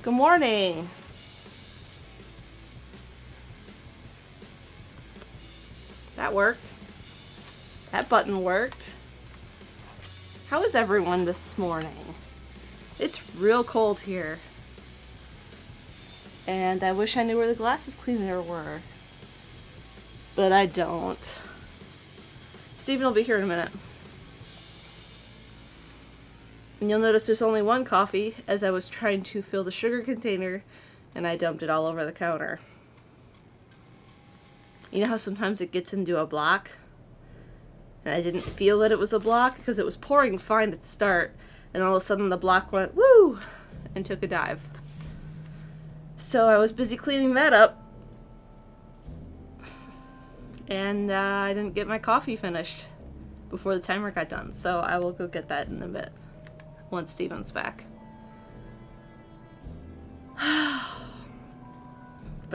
Good morning. That worked. That button worked. How is everyone this morning? It's real cold here. And I wish I knew where the glasses cleaner were. But I don't. Stephen will be here in a minute. And you'll notice there's only one coffee as I was trying to fill the sugar container and I dumped it all over the counter. You know how sometimes it gets into a block? And I didn't feel that it was a block because it was pouring fine at the start and all of a sudden the block went woo and took a dive. So I was busy cleaning that up and I didn't get my coffee finished before the timer got done. So I will go get that in a bit once Stephen's back. But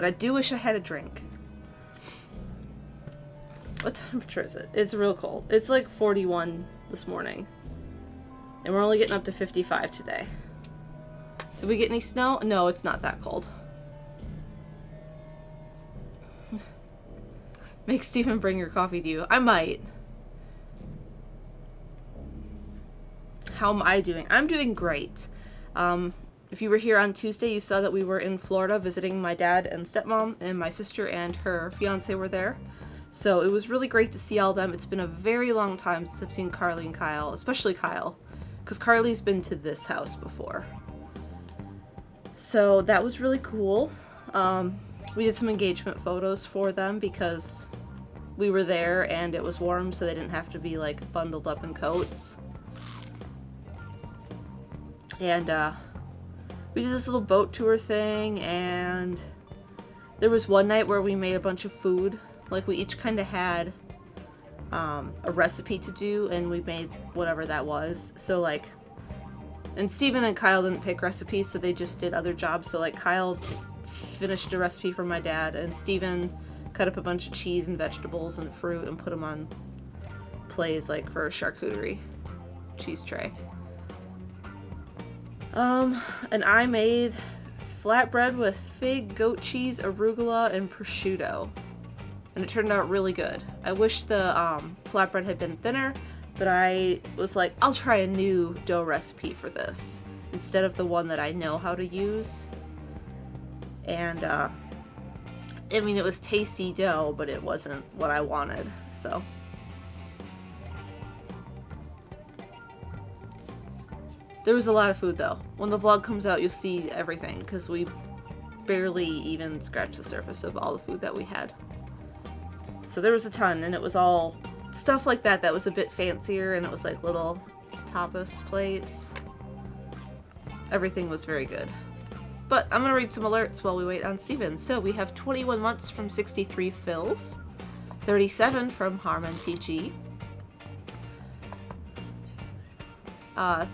I do wish I had a drink. What temperature is it? It's real cold. It's like 41 this morning. And we're only getting up to 55 today. Did we get any snow? No, it's not that cold. Make Stephen bring your coffee to you. I might. How am I doing? I'm doing great. If you were here on Tuesday, you saw that we were in Florida visiting my dad and stepmom, and my sister and her fiance were there. So it was really great to see all of them. It's been a very long time since I've seen Carly and Kyle, especially Kyle, because Carly's been to this house before. So that was really cool. We did some engagement photos for them because we were there and it was warm, so they didn't have to be like bundled up in coats. And we did this little boat tour thing, and there was one night where we made a bunch of food. Like, we each kind of had a recipe to do, and we made whatever that was. So, like, and Stephen and Kyle didn't pick recipes, so they just did other jobs. So, like, Kyle finished a recipe for my dad, and Stephen cut up a bunch of cheese and vegetables and fruit and put them on plays, like, for a charcuterie cheese tray. And I made flatbread with fig, goat cheese, arugula, and prosciutto. And it turned out really good. I wish the flatbread had been thinner, but I was like, I'll try a new dough recipe for this instead of the one that I know how to use. And, I mean, it was tasty dough, but it wasn't what I wanted, so. There was a lot of food, though. When the vlog comes out, you'll see everything, because we barely even scratched the surface of all the food that we had. So there was a ton, and it was all stuff like that that was a bit fancier, and it was like little tapas plates. Everything was very good. But I'm going to read some alerts while we wait on Stephen. So we have 21 months from 63 Phils, 37 from Harmon TG,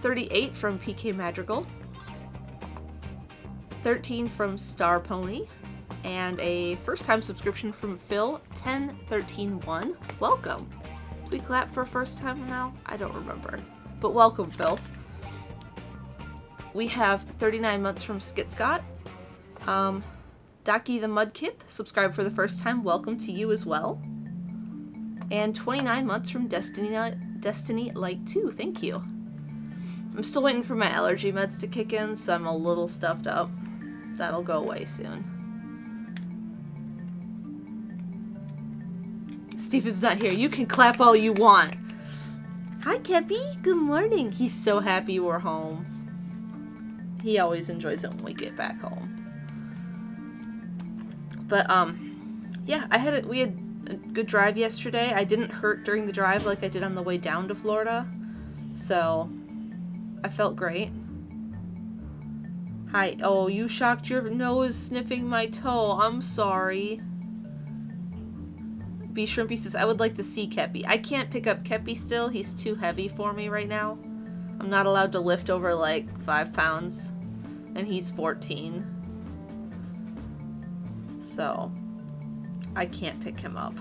38 from PK Madrigal, 13 from Star Pony, and a first-time subscription from Phil, 10131. Welcome. Do we clap for first time now? I don't remember. But welcome, Phil. We have 39 months from Skit Scott. Daki the Mudkip, subscribed for the first time. Welcome to you as well. And 29 months from Destiny Light 2. Thank you. I'm still waiting for my allergy meds to kick in, so I'm a little stuffed up. That'll go away soon. Stephen's not here. You can clap all you want. Hi, Kepi. Good morning. He's so happy we're home. He always enjoys it when we get back home. But, yeah, we had a good drive yesterday. I didn't hurt during the drive like I did on the way down to Florida. So, I felt great. Hi. Oh, you shocked your nose sniffing my toe. I'm sorry. B Shrimpy says, I would like to see Kepi. I can't pick up Kepi still. He's too heavy for me right now. I'm not allowed to lift over like 5 pounds. And he's 14. So, I can't pick him up.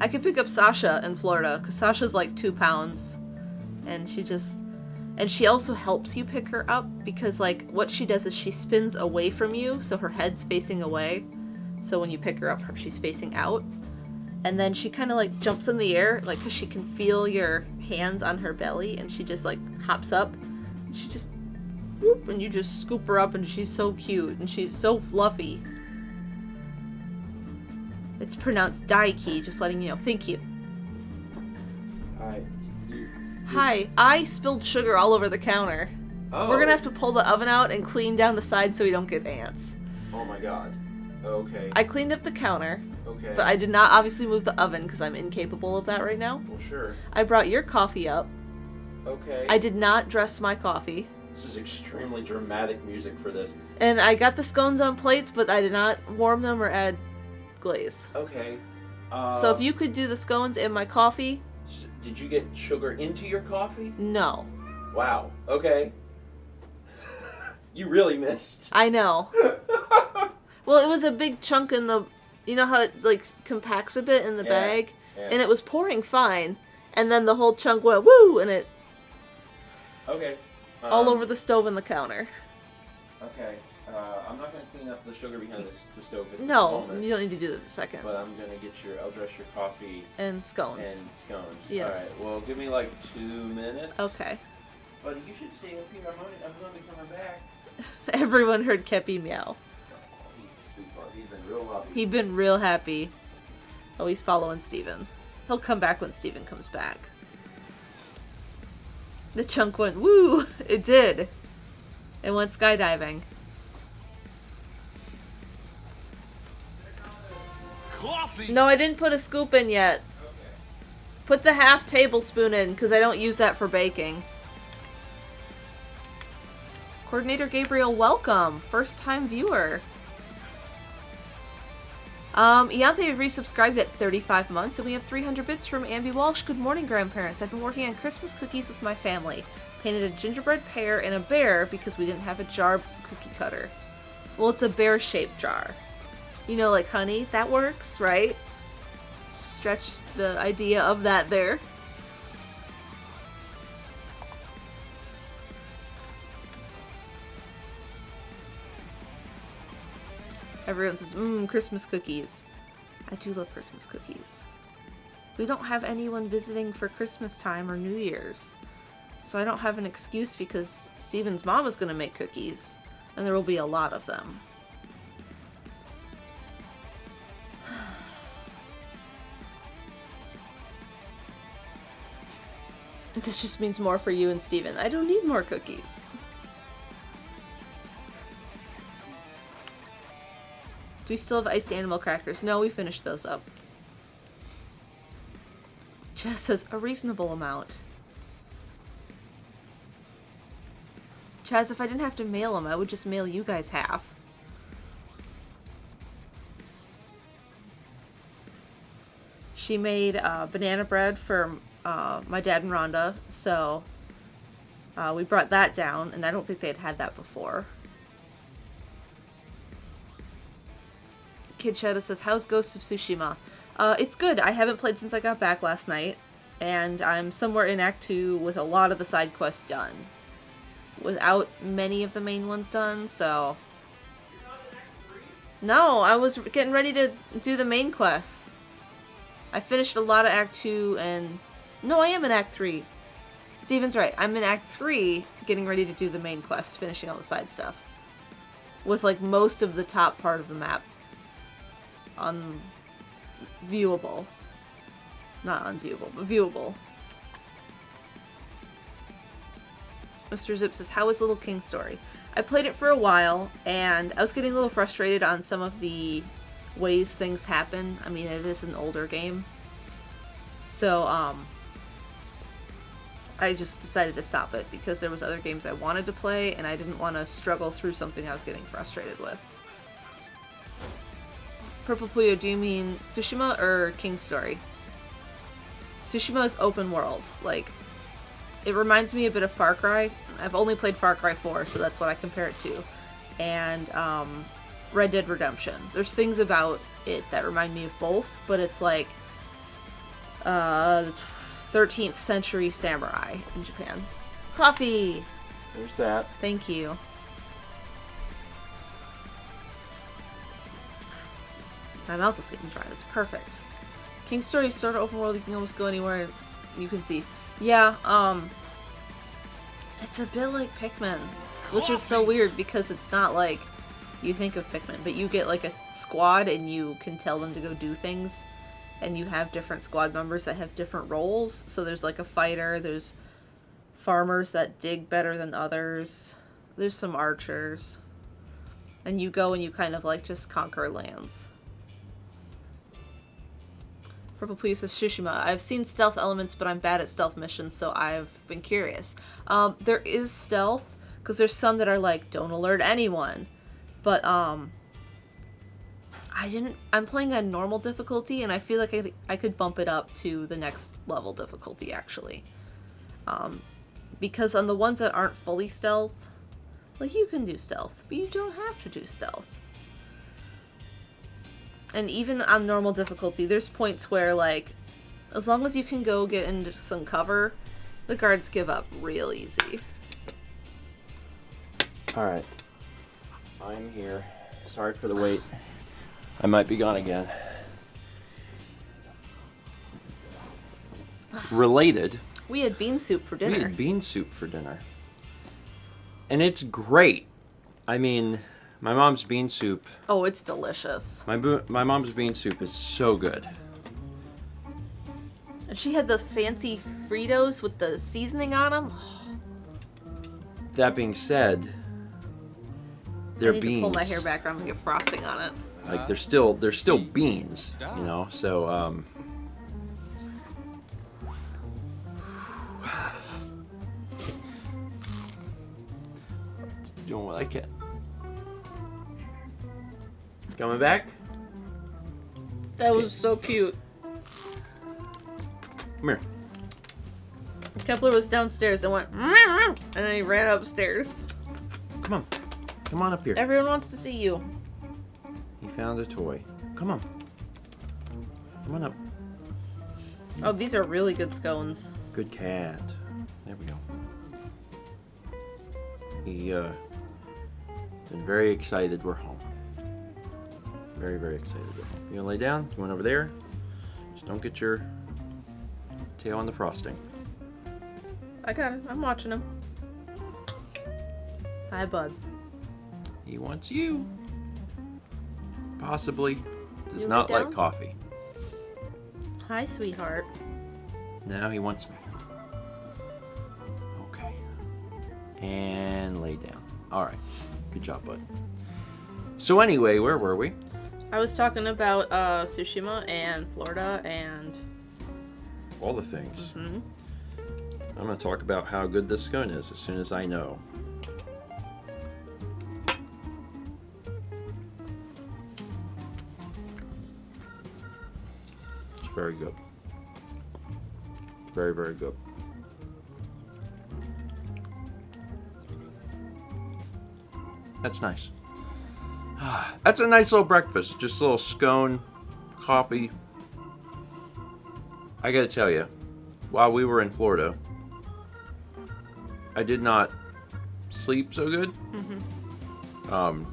I could pick up Sasha in Florida, because Sasha's like 2 pounds. And she just And she also helps you pick her up because, like, what she does is she spins away from you, so her head's facing away. So when you pick her up, she's facing out. And then she kind of, like, jumps in the air, like, because she can feel your hands on her belly, and she just, like, hops up. And she just, whoop, and you just scoop her up, and she's so cute, and she's so fluffy. It's pronounced Daiki, just letting you know. Thank you. Hi, I spilled sugar all over the counter. Oh. We're gonna have to pull the oven out and clean down the side so we don't get ants. Oh my god. Okay. I cleaned up the counter. Okay. But I did not obviously move the oven because I'm incapable of that right now. Well, sure. I brought your coffee up. Okay. I did not dress my coffee. This is extremely dramatic music for this. And I got the scones on plates, but I did not warm them or add glaze. Okay. So if you could do the scones in my coffee. Did you get sugar into your coffee? No. Wow. Okay. You really missed. I know. Well, it was a big chunk in the... You know how it, like, compacts a bit in the bag? Yeah. And it was pouring fine. And then the whole chunk went woo! And it... Okay. all over the stove and the counter. Okay. I'm not going to clean up the sugar behind the stove at this No, moment. you don't need to do this a second. But I'm going to I'll dress your coffee. And scones. And scones. Yes. Alright, well, give me like 2 minutes. Okay. But you should stay up here. I'm going to be coming back. Everyone heard Kepi meow. Oh, he's a sweetheart. He's been real lovely. He's been real happy. Oh, he's following Steven. He'll come back when Steven comes back. The chunk went woo! It did. It went skydiving. Coffee. No, I didn't put a scoop in yet. Okay. Put the half tablespoon in, because I don't use that for baking. Coordinator Gabriel, welcome. First time viewer. Ianthe resubscribed at 35 months, and we have 300 bits from Ambi Walsh. Good morning, grandparents. I've been working on Christmas cookies with my family. Painted a gingerbread pear and a bear because we didn't have a jar cookie cutter. Well, it's a bear-shaped jar. You know, like honey, that works, right? Stretch the idea of that there. Everyone says, Christmas cookies. I do love Christmas cookies. We don't have anyone visiting for Christmas time or New Year's. So I don't have an excuse because Steven's mom is going to make cookies. And there will be a lot of them. This just means more for you and Steven. I don't need more cookies. Do we still have iced animal crackers? No, we finished those up. Jess says a reasonable amount. Chaz, if I didn't have to mail them, I would just mail you guys half. She made banana bread for my dad and Rhonda, so we brought that down, and I don't think they had that before. Kid Shadow says, how's Ghost of Tsushima? It's good. I haven't played since I got back last night, and I'm somewhere in Act 2 with a lot of the side quests done. Without many of the main ones done, so... You're not in Act 3? No, I was getting ready to do the main quests. I finished a lot of Act 2, and... No, I am in Act 3. Steven's right. I'm in Act 3, getting ready to do the main quests, finishing all the side stuff. With, like, most of the top part of the map unviewable. Not unviewable, but viewable. Mr. Zip says, how is Little King Story? I played it for a while, and I was getting a little frustrated on some of the ways things happen. I mean, it is an older game. So, I just decided to stop it because there was other games I wanted to play, and I didn't want to struggle through something I was getting frustrated with. Purple Puyo, do you mean Tsushima or King Story? Tsushima is open world. Like, it reminds me a bit of Far Cry. I've only played Far Cry 4, so that's what I compare it to. And Red Dead Redemption. There's things about it that remind me of both, but it's like the 13th century samurai in Japan. Coffee! There's that. Thank you. My mouth is getting dry. That's perfect. King's Story is sort of open world. You can almost go anywhere and you can see. Yeah, it's a bit like Pikmin, which is so weird because it's not like you think of Pikmin, but you get like a squad and you can tell them to go do things, and you have different squad members that have different roles. So there's like a fighter, there's farmers that dig better than others, there's some archers, and you go and you kind of like just conquer lands. Purple Puyo says Tsushima. I've seen stealth elements, but I'm bad at stealth missions, so I've been curious. There is stealth, because there's some that are like, don't alert anyone. But, I'm playing on normal difficulty, and I feel like I could bump it up to the next level difficulty, actually. Because on the ones that aren't fully stealth, like, you can do stealth, but you don't have to do stealth. And even on normal difficulty, there's points where, like, as long as you can go get into some cover, the guards give up real easy. Alright. I'm here. Sorry for the wait. I might be gone again. Related. We had bean soup for dinner. We had bean soup for dinner. And it's great. I mean, my mom's bean soup. Oh, it's delicious. My mom's bean soup is so good. And she had the fancy Fritos with the seasoning on them. That being said, they're beans. I need to pull my hair back or I'm gonna get frosting on it. Like they're still beans, you know. So doing what I can. Coming back? That was so cute. Come here. Kepler was downstairs and went, and then he ran upstairs. Come on. Come on up here. Everyone wants to see you. He found a toy. Come on. Come on up. Oh, these are really good scones. Good cat. There we go. He been very excited we're home. Very, very excited we're home. You gonna lay down? You went over there? Just don't get your tail on the frosting. I got it. I'm watching him. Hi, bud. He wants you. Possibly. Does You not lay like down? coffee. Hi, sweetheart. Now he wants me. Okay. And lay down. Alright. Good job, bud. So anyway, where were we? I was talking about Tsushima and Florida and... All the things. Mm-hmm. I'm going to talk about how good this scone is as soon as I know. It's very good. Very, very good. That's nice. That's a nice little breakfast. Just a little scone, coffee. I gotta tell you, while we were in Florida, I did not sleep so good. Mm-hmm.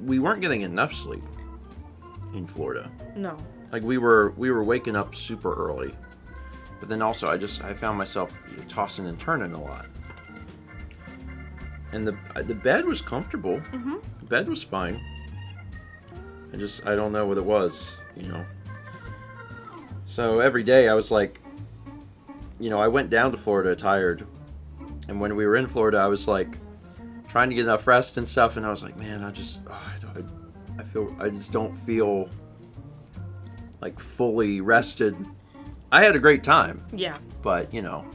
We weren't getting enough sleep in Florida. No. Like we were waking up super early, but then also I found myself tossing and turning a lot. And the bed was comfortable. Mm-hmm. The bed was fine. I don't know what it was, you know. So every day I was like, you know, I went down to Florida tired. And when we were in Florida, I was like trying to get enough rest and stuff. And I was like, man, I just don't feel like fully rested. I had a great time. Yeah. But, you know,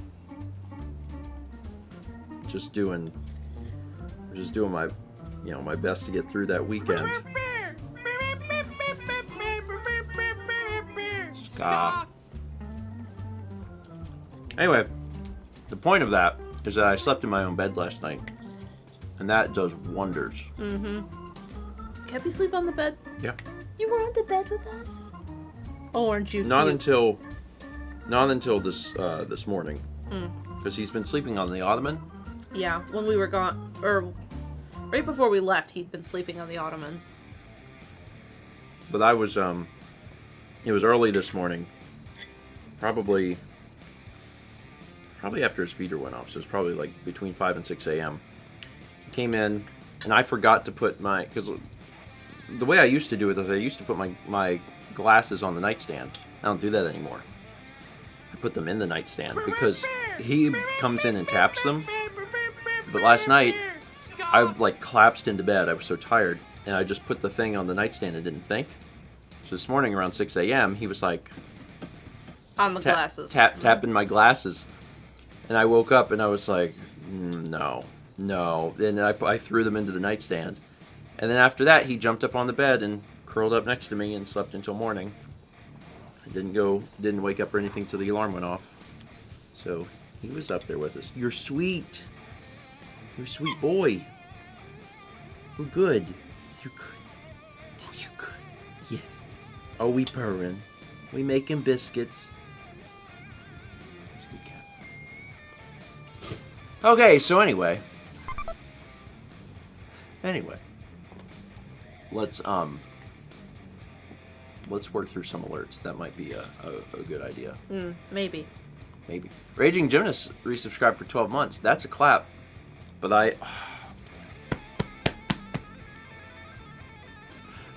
just doing my, you know, my best to get through that weekend. Anyway, the point of that is that I slept in my own bed last night, and that does wonders. Mm-hmm. Can't we sleep on the bed? Yeah. You were on the bed with us? Oh, aren't you Not cute? until Not until this morning. Because he's been sleeping on the ottoman. Yeah, when we were gone, or right before we left, he'd been sleeping on the ottoman. But I was, it was early this morning. Probably after his feeder went off. So it was probably like between 5 and 6 a.m. Came in, and I forgot to put my, because the way I used to do it is I used to put my glasses on the nightstand. I don't do that anymore. I put them in the nightstand because he comes in and taps them. But last night, I like collapsed into bed. I was so tired, and I just put the thing on the nightstand and didn't think. So this morning around 6 a.m., he was like on the glasses, tapping my glasses, and I woke up and I was like, no. Then I threw them into the nightstand, and then after that, he jumped up on the bed and curled up next to me and slept until morning. I didn't wake up or anything till the alarm went off. So he was up there with us. You're sweet. You're a sweet boy. We're good. You're good. Oh, you're good. Yes. Oh, we purring. We making biscuits. That's a good cat. Okay, so anyway. Let's work through some alerts. That might be a good idea. Maybe. Raging Gymnast resubscribed for 12 months. That's a clap. But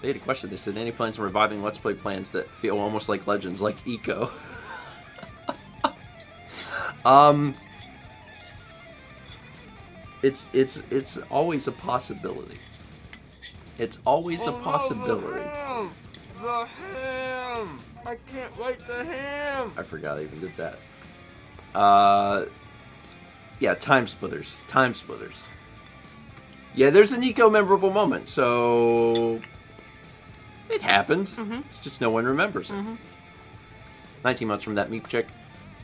they had a question. They said, any plans on reviving Let's Play plans that feel almost like legends, like Eco? It's always a possibility. It's always a possibility. The ham! I can't wait the ham! I forgot I even did that. Yeah, Time Splitters. Yeah, there's an Eco memorable moment, so it happened. It's just no one remembers it. 19 months from that meat chick.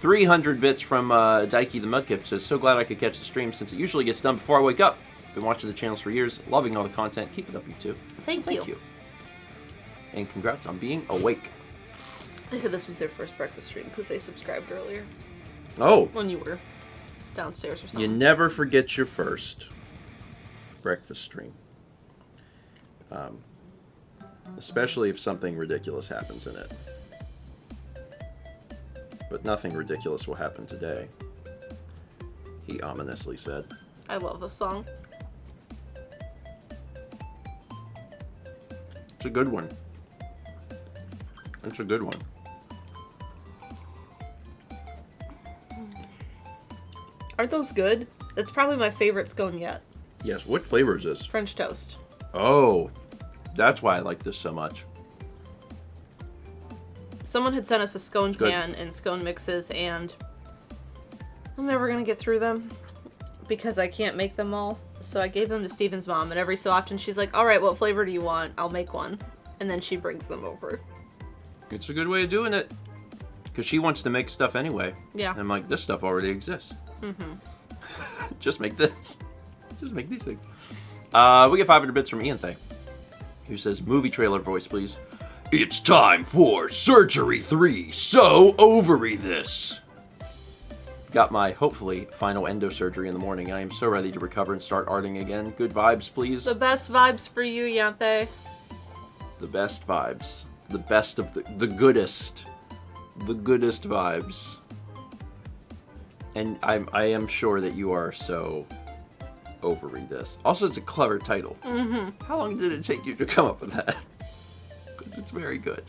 300 bits from Daiki the Mudkip says, so glad I could catch the stream since it usually gets done before I wake up. Been watching the channels for years, loving all the content. Keep it up, you two. Thank you. And congrats on being awake. They said this was their first breakfast stream because they subscribed earlier. Oh. When you were downstairs or something. You never forget your first breakfast stream. Especially if something ridiculous happens in it. But nothing ridiculous will happen today, he ominously said. I love this song. It's a good one. It's a good one. Aren't those good? That's probably my favorite scone yet. Yes, what flavor is this? French toast. Oh, that's why I like this so much. Someone had sent us a scone pan and scone mixes, and I'm never going to get through them because I can't make them all. So I gave them to Steven's mom, and every so often she's like, all right, what flavor do you want? I'll make one. And then she brings them over. It's a good way of doing it. Because she wants to make stuff anyway. Yeah. And I'm like, this stuff already exists. Just make this. Just make these things. We get 500 bits from Ian Thay, who says, movie trailer voice, please. It's time for Surgery 3, so ovary this. Got my, hopefully, final endosurgery in the morning. I am so ready to recover and start arting again. Good vibes, please. The best vibes for you, Yanthe. The best vibes. The best of the goodest. The goodest vibes. And I am sure that you are so ovary this. Also, it's a clever title. How long did it take you to come up with that? Because it's very good.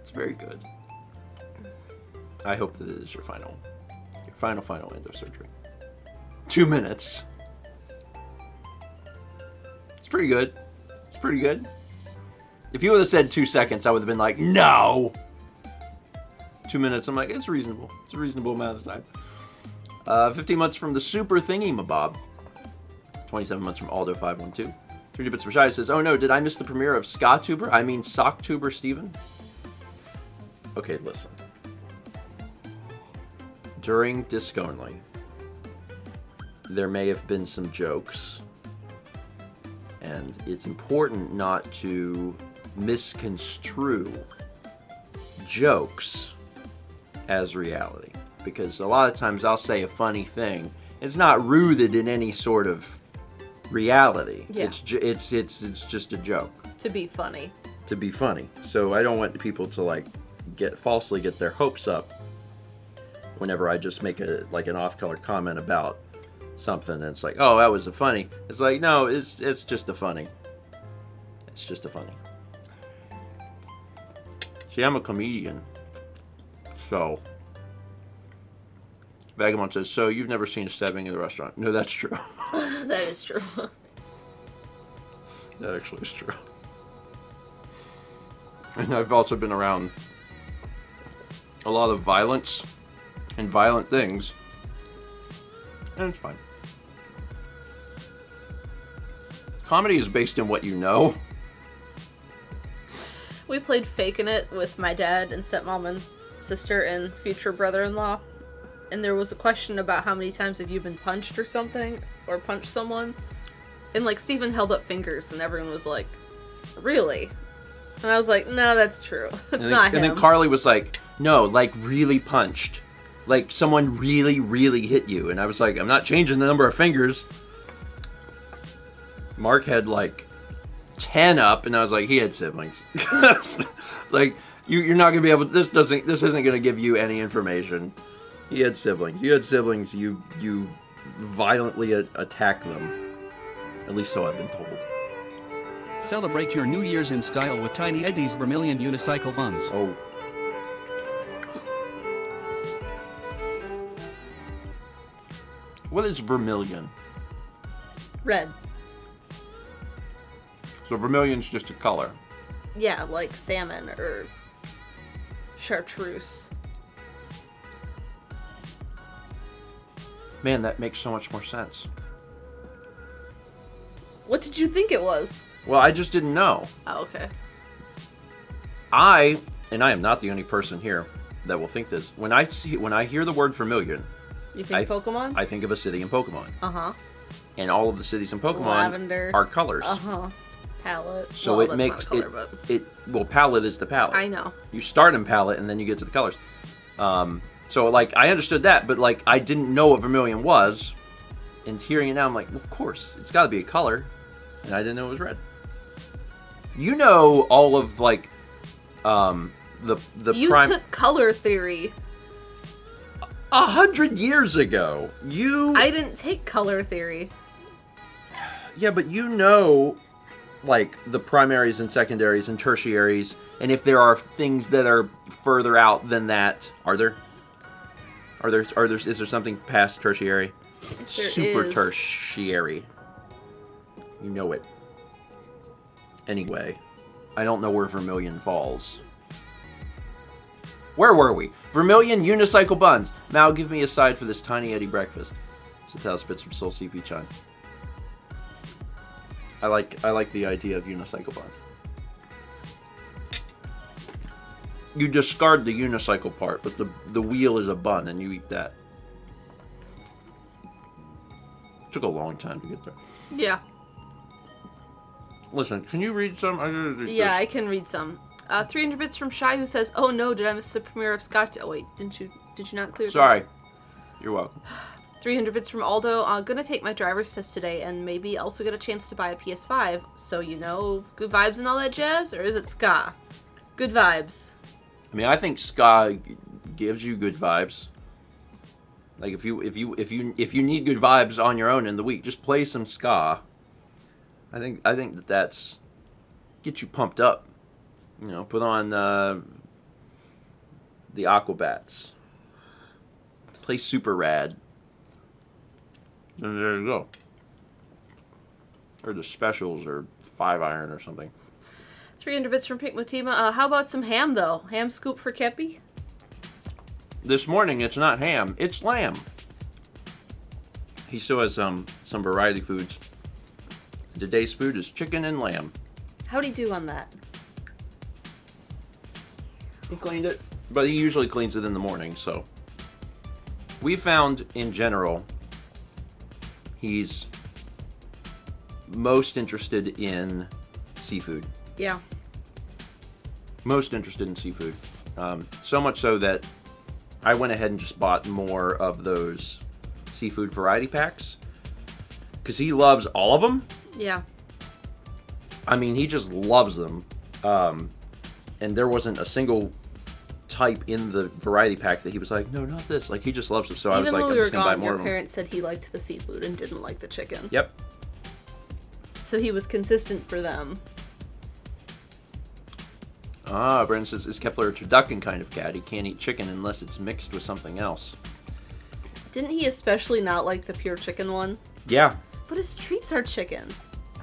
It's very good. I hope that it is your final endosurgery. 2 minutes. It's pretty good. It's pretty good. If you would have said 2 seconds, I would have been like, no! 2 minutes, I'm like, it's reasonable. It's a reasonable amount of time. 15 months from the super thingy mabob. 27 months from Aldo512. 3 bits for Shy says, oh no, did I miss the premiere of Ska-Tuber? I mean Socktuber Steven? Okay, listen. During Disc Only, there may have been some jokes. And it's important not to misconstrue jokes as reality. Because a lot of times I'll say a funny thing. It's not rooted in any sort of reality. Yeah. It's just a joke. To be funny. To be funny. So I don't want people to like falsely get their hopes up whenever I just make an off-color comment about something and it's like, oh, that was a funny. It's like, no, it's just a funny. It's just a funny. See, I'm a comedian. So Vagabond says, so you've never seen a stabbing in the restaurant? No, that's true. That is true. That actually is true. And I've also been around a lot of violence and violent things. And it's fine. Comedy is based in what you know. We played Fakin' It with my dad and stepmom and sister and future brother-in-law. And there was a question about how many times have you been punched or something, or punched someone. And like Stephen held up fingers and everyone was like, really? And I was like, no, that's true. It's not him. And then Carly was like, no, like really punched. Like someone really, really hit you. And I was like, I'm not changing the number of fingers. Mark had like 10 up, and I was like, he had siblings. Like, you're not gonna be able to, this isn't gonna give you any information. He had siblings. You had siblings, you violently attack them. At least so I've been told. Celebrate your New Year's in style with Tiny Eddie's Vermilion Unicycle Buns. Oh. What is vermilion? Red. So vermilion's just a color. Yeah, like salmon or chartreuse. Man, that makes so much more sense. What did you think it was? Well, I just didn't know. Oh, okay. And I am not the only person here that will think this. When I hear the word vermilion, You think Pokemon? I think of a city in Pokemon. Uh-huh. And all of the cities in Pokemon Lavender. are colors. Uh-huh. Palette. So well, it that's makes not a color, but... palette is the palette. I know. You start in palette and then you get to the colors. So like I understood that, but like I didn't know what vermilion was. And hearing it now, I'm like, well, of course, it's got to be a color, and I didn't know it was red. You know all of like the You took color theory 100 years ago. I didn't take color theory. Yeah, but you know, like the primaries and secondaries and tertiaries, and if there are things that are further out than that, is there something past tertiary? Super tertiary. You know it. Anyway, I don't know where vermilion falls. Where were we? Vermilion unicycle buns. Mal, give me a side for this Tiny Eddie breakfast. Satal spits from Soul CP Chun. I like the idea of unicycle buns. You discard the unicycle part, but the wheel is a bun, and you eat that. Took a long time to get there. Yeah. Listen, can you read some? Yeah, I can read some. 300 bits from Shy, who says, "Oh no, did I miss the premiere of Scott?" Oh wait, did you not clear? Sorry. You're welcome. 300 bits from Aldo. Gonna take my driver's test today, and maybe also get a chance to buy a PS5. So you know, good vibes and all that jazz, or is it ska? Good vibes. I mean, I think ska gives you good vibes. Like if you need good vibes on your own in the week, just play some ska. I think that's get you pumped up. You know, put on the Aquabats. Play Super Rad. And there you go. Or the Specials or 5 Iron or something. 300 bits from Pink Motima. How about some ham though? Ham scoop for Kepi? This morning it's not ham, it's lamb. He still has some variety foods. Today's food is chicken and lamb. How'd he do on that? He cleaned it, but he usually cleans it in the morning, so. We found, in general, he's most interested in seafood. Yeah. Most interested in seafood. So much so that I went ahead and just bought more of those seafood variety packs. Because he loves all of them. Yeah. I mean, he just loves them. And there wasn't a single type in the variety pack that he was like, no, not this. Like, he just loves them. So I was like, I'm just going to buy more of them. Your parents said he liked the seafood and didn't like the chicken. Yep. So he was consistent for them. Brandon says, is Kepler a turducken kind of cat? He can't eat chicken unless it's mixed with something else. Didn't he especially not like the pure chicken one? Yeah. But his treats are chicken.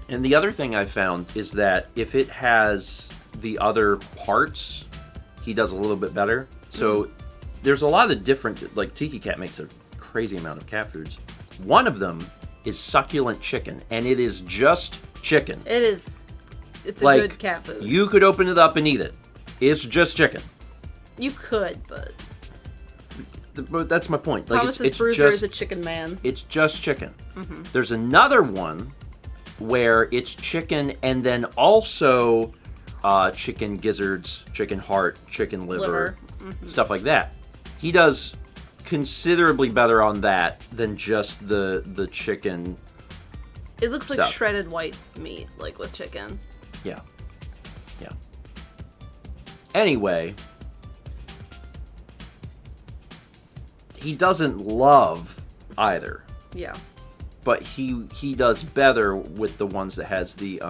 And the other thing I found is that if it has the other parts, he does a little bit better. So there's a lot of different, like Tiki Cat makes a crazy amount of cat foods. One of them is succulent chicken, and it is just chicken. It is. It's a like, good cat food. You could open it up and eat it. It's just chicken. You could, but that's my point. Like, Thomas's it's Bruiser just, is a chicken man. It's just chicken. Mm-hmm. There's another one where it's chicken and then also chicken gizzards, chicken heart, chicken liver. Stuff like that. He does considerably better on that than just the chicken. It looks like stuff. shredded white meat, like with chicken. Yeah. Yeah. Anyway, he doesn't love either. Yeah. But he does better with the ones that has the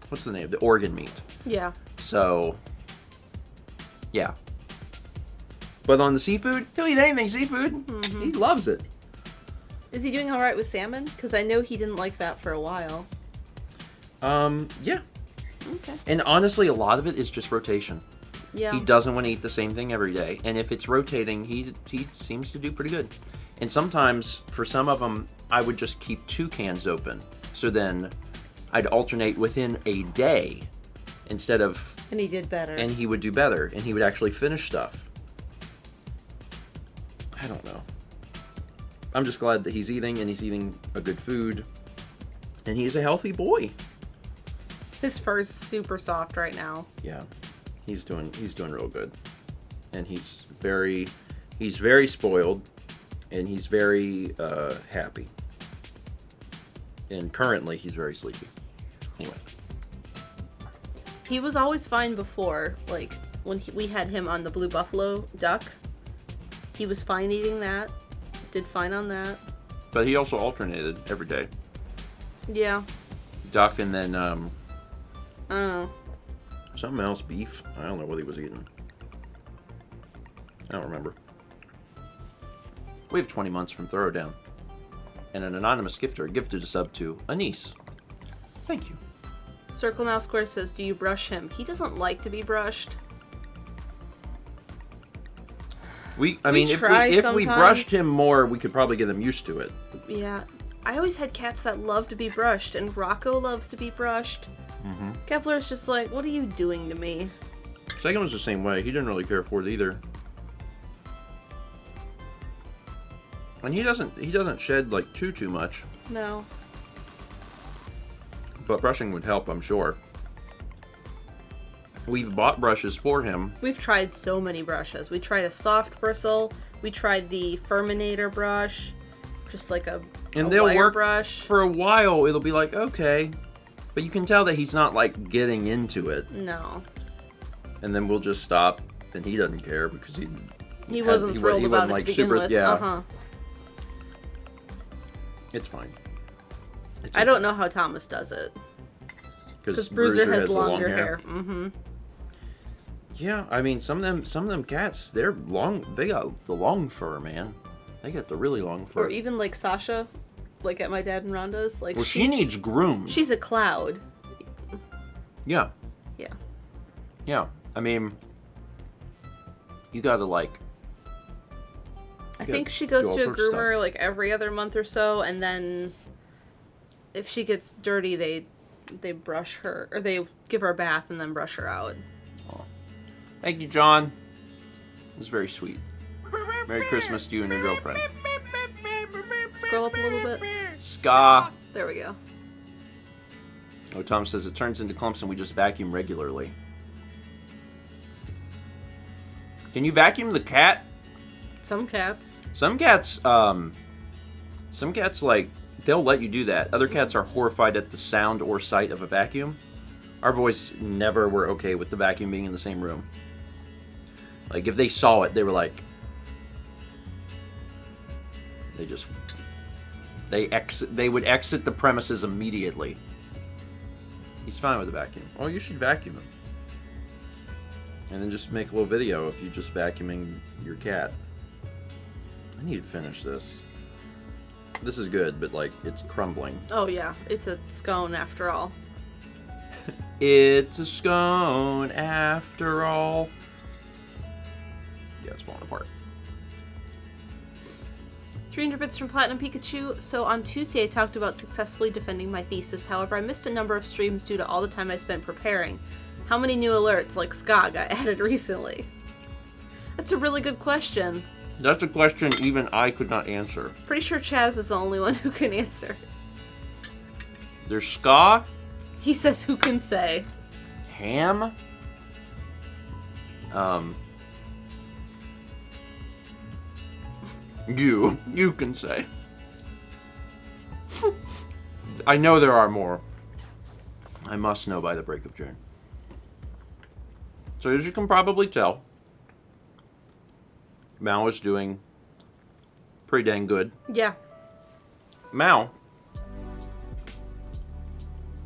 what's the name? The organ meat. Yeah. So yeah. But on the seafood, he'll eat anything seafood. He loves it. Is he doing all right with salmon? Because I know he didn't like that for a while. Yeah. Okay. And honestly, a lot of it is just rotation. Yeah. He doesn't want to eat the same thing every day. And if it's rotating, he seems to do pretty good. And sometimes, for some of them, I would just keep 2 cans open. So then I'd alternate within a day instead of... And he did better. And he would do better. And he would actually finish stuff. I don't know. I'm just glad that he's eating, and he's eating a good food. And he's a healthy boy. His fur's super soft right now. Yeah. He's doing real good. And he's very spoiled, and he's very happy. And currently he's very sleepy. Anyway. He was always fine before, like when we had him on the blue buffalo duck. He was fine eating that. Did fine on that. But he also alternated every day. Yeah. Duck and then Oh. something else, beef. I don't know what he was eating. I don't remember. We have 20 months from Throwdown. And an anonymous gifter gifted a sub to a niece. Thank you. Circle Now Square says, do you brush him? He doesn't like to be brushed. I mean, if we brushed him more, we could probably get him used to it. Yeah. I always had cats that love to be brushed, and Rocco loves to be brushed. Mm-hmm. Kepler's just like, what are you doing to me? Second was the same way. He didn't really care for it either. And he doesn't shed like too much. No. But brushing would help, I'm sure. We've bought brushes for him. We've tried so many brushes. We tried a soft bristle. We tried the Furminator brush. Just like a they'll wire work brush. For a while, it'll be like, okay. But you can tell that he's not like getting into it. No. And then we'll just stop, and he doesn't care because he wasn't thrilled about it to begin with. Yeah. Uh-huh. It's fine. I don't know how Thomas does it. Because Bruiser has longer hair. Mm-hmm. Yeah, I mean, some of them cats, they're long. They got the long fur, man. They got the really long fur. Or even like Sasha, like at my dad and Rhonda's. Like, well, she needs groomed. She's a cloud. Yeah. Yeah. Yeah. I mean, you gotta like. I think she goes to a groomer like every other month or so, and then if she gets dirty, they brush her, or they give her a bath and then brush her out. Oh. Thank you, John. It was very sweet. Merry Christmas to you and your girlfriend. Scroll up a little bit. Ska. There we go. Oh, Tom says it turns into clumps and we just vacuum regularly. Can you vacuum the cat? Some cats. Some cats, like, they'll let you do that. Other cats are horrified at the sound or sight of a vacuum. Our boys never were okay with the vacuum being in the same room. Like, if they saw it, they were like... They would exit the premises immediately. He's fine with the vacuum. Oh, you should vacuum him. And then just make a little video of you just vacuuming your cat. I need to finish this. This is good, but like, it's crumbling. Oh yeah, it's a scone after all. It's a scone after all. Yeah, it's falling apart. 300 bits from Platinum Pikachu. So on Tuesday I talked about successfully defending my thesis. However, I missed a number of streams due to all the time I spent preparing. How many new alerts like Ska got added recently? That's a really good question. That's a question even I could not answer. Pretty sure Chaz is the only one who can answer. There's Ska. He says who can say. Ham. You can say. I know there are more. I must know by the break of June. So as you can probably tell, Mao is doing pretty dang good. Yeah. Mao,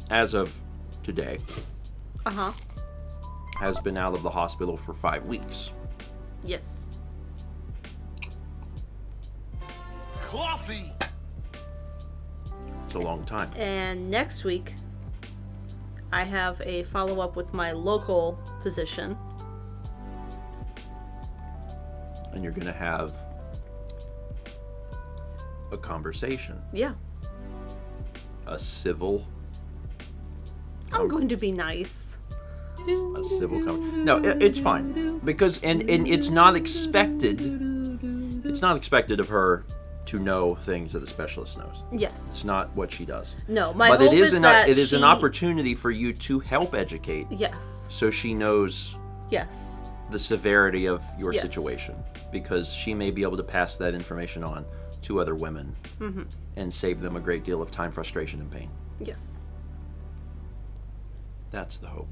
as of today, has been out of the hospital for 5 weeks. Yes. Coffee! It's a long time. And next week, I have a follow-up with my local physician. And you're going to have a conversation. Yeah. A civil... I'm going to be nice. A civil conversation. No, it's fine. Because, and it's not expected... It's not expected of her to know things that a specialist knows. Yes. It's not what she does. No, my but hope it is that an opportunity for you to help educate. Yes. So she knows Yes. the severity of your Yes. situation, because she may be able to pass that information on to other women and save them a great deal of time, frustration, and pain. Yes. That's the hope.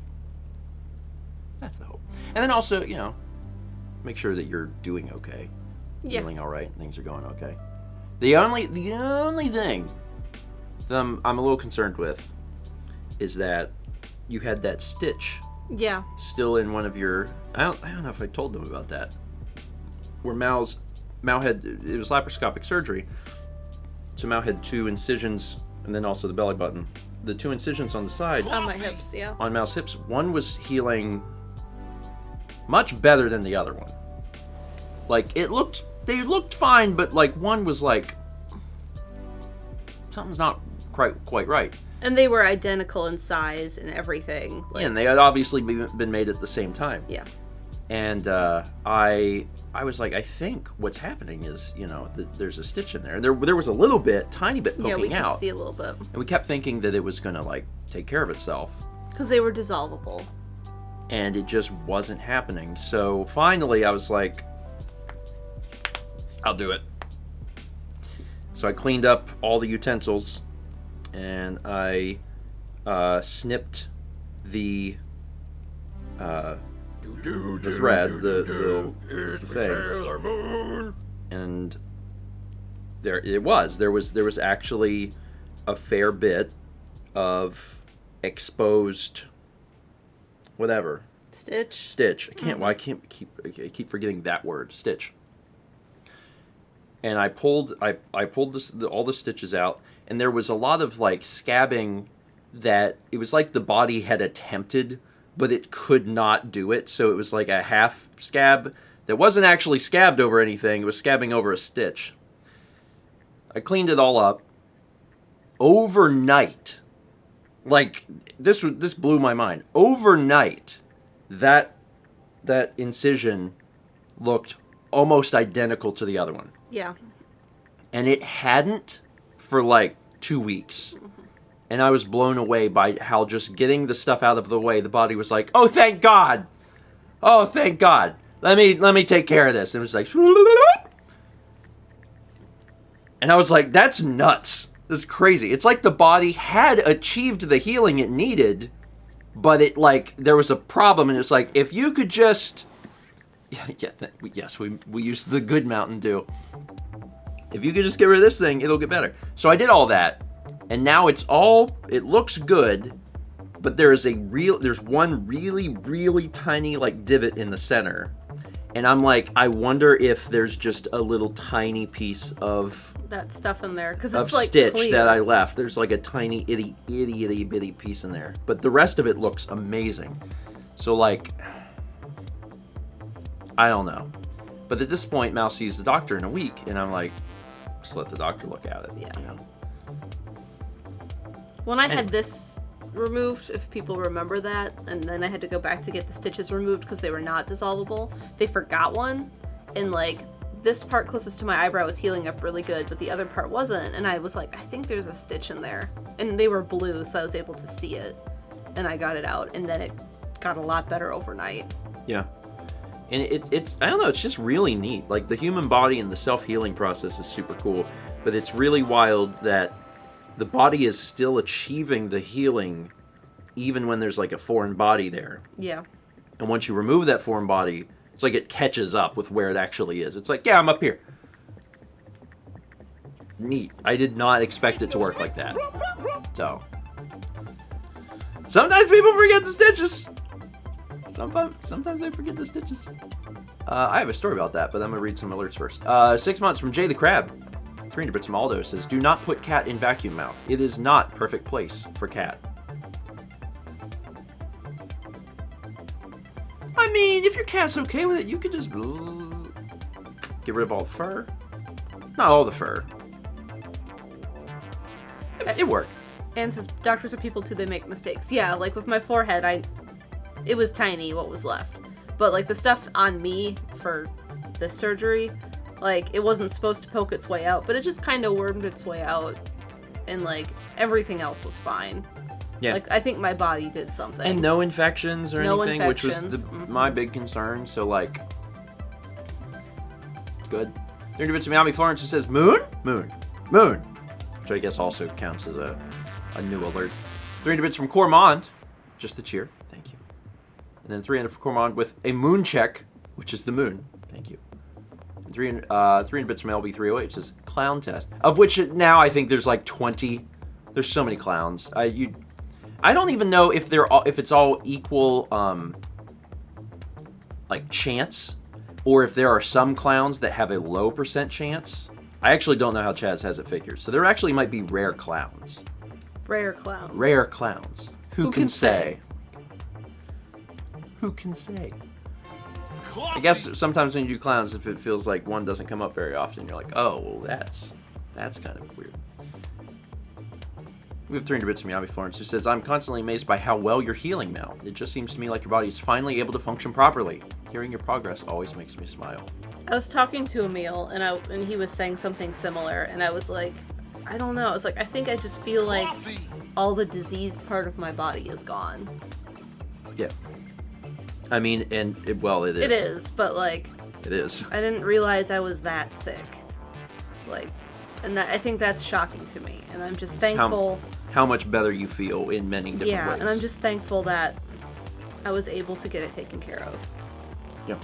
That's the hope. And then also, you know, make sure that you're doing okay. Yeah. Feeling all right. Things are going okay. The only thing that I'm a little concerned with is that you had that stitch Yeah. still in one of your... I don't know if I told them about that. Where Mao had... It was laparoscopic surgery. So Mao had 2 incisions, and then also the belly button. The 2 incisions on the side... On my hips, yeah. On Mao's hips. One was healing much better than the other one. Like, they looked fine, but like one was like... Something's not quite right. And they were identical in size and everything. Like, Yeah, and they had obviously been made at the same time. yeah. And I was like, I think what's happening is, you know, there's a stitch in there. And there was a little bit, tiny bit poking Yeah, we out. could see a little bit. And we kept thinking that it was going to, like, take care of itself. Because they were dissolvable. And it just wasn't happening. So finally I was like, I'll do it. So I cleaned up all the utensils. And I snipped the thread, the thing, and there it was. There was actually a fair bit of exposed, whatever, stitch. I keep forgetting that word, stitch. And I pulled all the stitches out, and there was a lot of like scabbing that it was like the body had attempted, but it could not do it. So it was like a half scab that wasn't actually scabbed over anything. It was scabbing over a stitch. I cleaned it all up. Overnight, like this blew my mind. Overnight, that incision looked almost identical to the other one. Yeah. And it hadn't for like 2 weeks. And I was blown away by how just getting the stuff out of the way, the body was like, oh, thank God. Oh, thank God. Let me take care of this. And it was like, And I was like, that's nuts. That's crazy. It's like the body had achieved the healing it needed, but it like there was a problem, and it's like if you could just yes, we used the good Mountain Dew. If you could just get rid of this thing, it'll get better. So I did all that, and now it looks good, but there's one really tiny like divot in the center. And I'm like, I wonder if there's just a little tiny piece of that stuff in there because of it's like stitch clear. that I left. There's like a tiny itty bitty piece in there, but the rest of it looks amazing. So like, I don't know, but at this point, Mal sees the doctor in a week, and I'm like, just let the doctor look at it. Yeah. You know? When I had this removed, if people remember that, and then I had to go back to get the stitches removed because they were not dissolvable, they forgot one, and like this part closest to my eyebrow was healing up really good, but the other part wasn't, and I was like, I think there's a stitch in there, and they were blue, so I was able to see it, and I got it out, and then it got a lot better overnight. Yeah. And it's I don't know, it's just really neat. Like the human body and the self-healing process is super cool, but it's really wild that the body is still achieving the healing even when there's like a foreign body there. Yeah. And once you remove that foreign body, it's like it catches up with where it actually is. It's like, yeah, I'm up here. Neat. I did not expect it to work like that. So, sometimes people forget the stitches. Sometimes they forget the stitches. I have a story about that, but I'm going to read some alerts first. 6 months from Jay the Crab. 300 bits from Aldo says, do not put cat in vacuum mouth. It is not perfect place for cat. I mean, if your cat's okay with it, you could just get rid of all the fur. Not all the fur. It worked. And says, doctors are people too, they make mistakes. Yeah, like with my forehead, it was tiny what was left. But like the stuff on me for the surgery, like it wasn't supposed to poke its way out, but it just kind of wormed its way out. And like everything else was fine. Yeah. Like I think my body did something. And no infections or No anything, which was infections. my big concern. So like, good. 30 bits of Miami Florence who says, moon? Moon. Moon. Which I guess also counts as a new alert. 300 bits from Cormond. Just the cheer. Thank you. And then 300 for Cormond with a moon check, which is the moon. Thank you. And 300 bits from LB308, which says clown test. Of which now I think there's like 20. There's so many clowns. I don't even know if it's all equal like chance, or if there are some clowns that have a low % chance. I actually don't know how Chaz has it figured. So there actually might be rare clowns. Rare clowns. Rare clowns. Who can say? Who can say? I guess sometimes when you do clowns, if it feels like one doesn't come up very often, you're like, oh, well, that's kind of weird. We have 300 bits from Yami Florence who says, I'm constantly amazed by how well you're healing, Mal. It just seems to me like your body is finally able to function properly. Hearing your progress always makes me smile. I was talking to Emil, and he was saying something similar, and I was like, I don't know. I was like, I think I just feel like all the diseased part of my body is gone. Yeah. I mean, it is. It is, but like... It is. I didn't realize I was that sick. Like, and I think that's shocking to me, and I'm just thankful... How much better you feel in many different ways. Yeah, and I'm just thankful that I was able to get it taken care of. Yeah.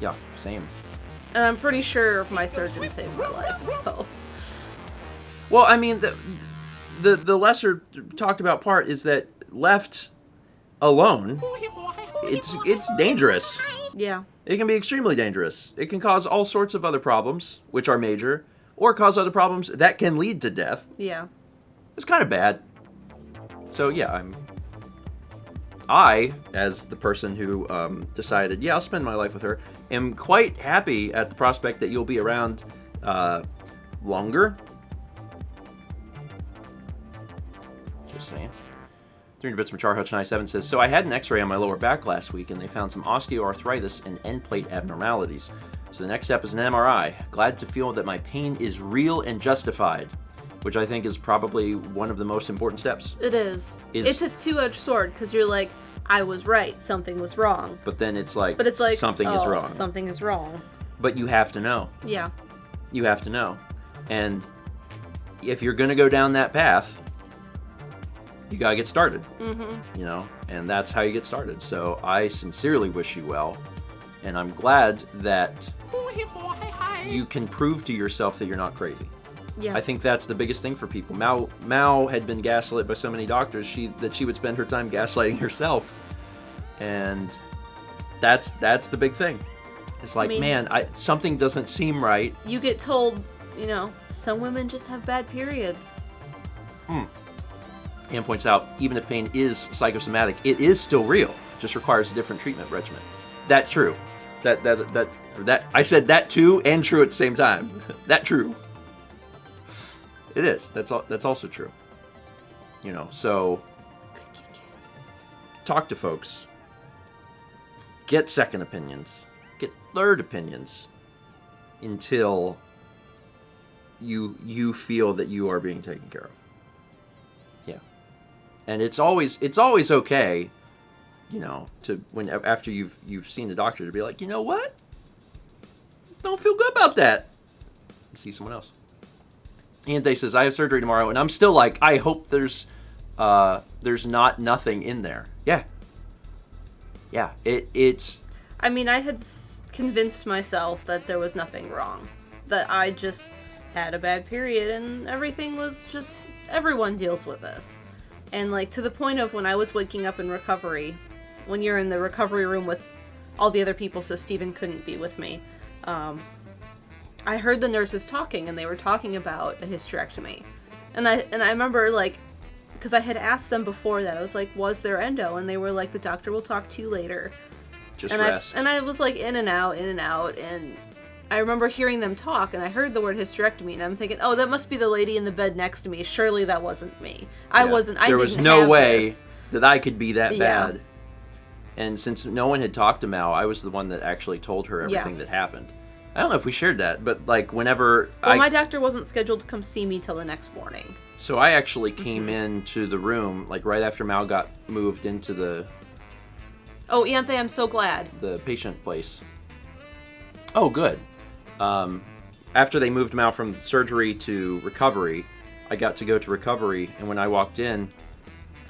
Yeah, same. And I'm pretty sure my surgeon saved my life, so... Well, I mean, the lesser talked about part is that left alone, it's dangerous. Yeah. It can be extremely dangerous. It can cause all sorts of other problems, which are major, or cause other problems that can lead to death. Yeah. It's kind of bad. So yeah, I, as the person who decided, yeah, I'll spend my life with her, am quite happy at the prospect that you'll be around longer. Just saying. 300 bits from CharHutch97 says, so I had an x-ray on my lower back last week and they found some osteoarthritis and end plate abnormalities. So the next step is an MRI. Glad to feel that my pain is real and justified, which I think is probably one of the most important steps. It is. It's a two-edged sword, because you're like, I was right, something was wrong. But then it's like, something is wrong. Something is wrong. But you have to know. Yeah. You have to know. And if you're going to go down that path, you got to get started. You know, and that's how you get started. So I sincerely wish you well. And I'm glad that you can prove to yourself that you're not crazy. Yeah. I think that's the biggest thing for people. Mao had been gaslit by so many doctors that she would spend her time gaslighting herself. And that's the big thing. It's like, man, something doesn't seem right. You get told, you know, some women just have bad periods. Anne points out, even if pain is psychosomatic, it is still real. It just requires a different treatment regimen. That true. That I said that too and true at the same time. That true. It is. That's also true. You know, so talk to folks. Get second opinions. Get third opinions until you feel that you are being taken care of. Yeah. And it's always okay, you know, after you've seen the doctor to be like, you know what? Don't feel good about that. See someone else. Anthony says, I have surgery tomorrow, and I'm still like, I hope there's nothing in there. Yeah. Yeah, it's... I mean, I had convinced myself that there was nothing wrong. That I just had a bad period, and everything was just... Everyone deals with this. And, like, to the point of when I was waking up in recovery, when you're in the recovery room with all the other people, so Stephen couldn't be with me, I heard the nurses talking, and they were talking about a hysterectomy. And I remember, like, because I had asked them before that, I was like, was there endo? And they were like, the doctor will talk to you later. Just and rest. I was like, in and out, and I remember hearing them talk, and I heard the word hysterectomy, and I'm thinking, oh, that must be the lady in the bed next to me. Surely that wasn't me. I There was no way that I could be that bad. And since no one had talked to Mal, I was the one that actually told her everything that happened. I don't know if we shared that, but like whenever my doctor wasn't scheduled to come see me till the next morning. So I actually came into the room like right after Mal got moved into the... Oh, Anthony, I'm so glad. The patient place. Oh, good. After they moved Mal from surgery to recovery, I got to go to recovery, and when I walked in,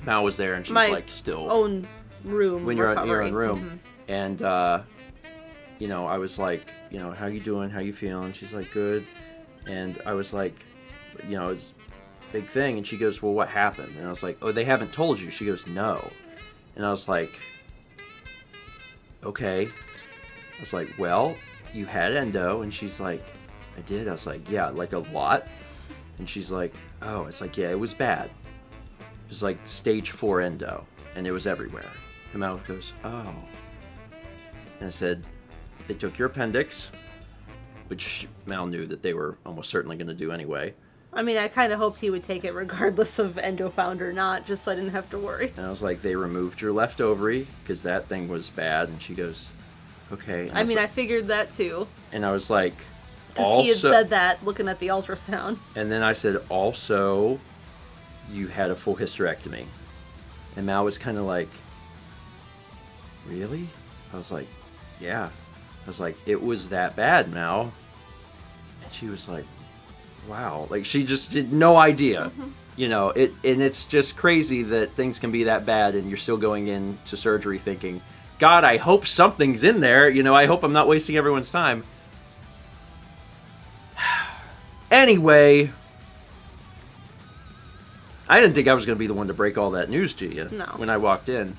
Mal was there, and she's like still... own room. When you're in your own room. Mm-hmm. And, you know, I was like, you know, how you doing? How you feeling? She's like, good. And I was like, you know, it's a big thing. And she goes, well, what happened? And I was like, oh, they haven't told you. She goes, no. And I was like, okay. I was like, well, you had endo. And she's like, I did. I was like, yeah, like a lot. And she's like, oh, it's like, yeah, it was bad. It was like stage 4 endo. And it was everywhere. And Mal goes, oh. And I said, they took your appendix, which Mal knew that they were almost certainly going to do anyway. I mean, I kind of hoped he would take it regardless of endo found or not, just so I didn't have to worry. And I was like, they removed your left ovary because that thing was bad. And she goes, okay. And I figured that too. And I was like, because he had said that looking at the ultrasound. And then I said, also, you had a full hysterectomy. And Mal was kind of like, really? I was like, yeah. I was like, it was that bad, Mal. And she was like, wow. Like, she just had no idea. Mm-hmm. You know, and it's just crazy that things can be that bad and you're still going into surgery thinking, God, I hope something's in there. You know, I hope I'm not wasting everyone's time. Anyway, I didn't think I was going to be the one to break all that news to you when I walked in.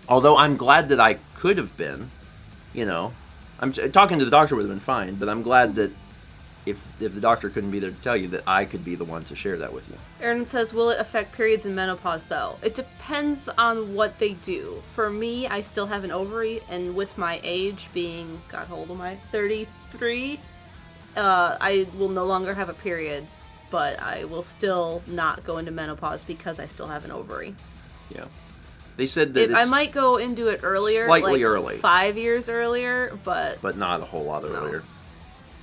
Although I'm glad that I could have been, you know. I'm talking to the doctor would have been fine, but I'm glad that if the doctor couldn't be there to tell you, that I could be the one to share that with you. Aaron says, will it affect periods and menopause, though? It depends on what they do. For me, I still have an ovary, and with my age being, God, how old am I? 33? I will no longer have a period, but I will still not go into menopause because I still have an ovary. Yeah. They said that I might go into it earlier. Slightly like early. 5 years earlier, but... But not a whole lot earlier.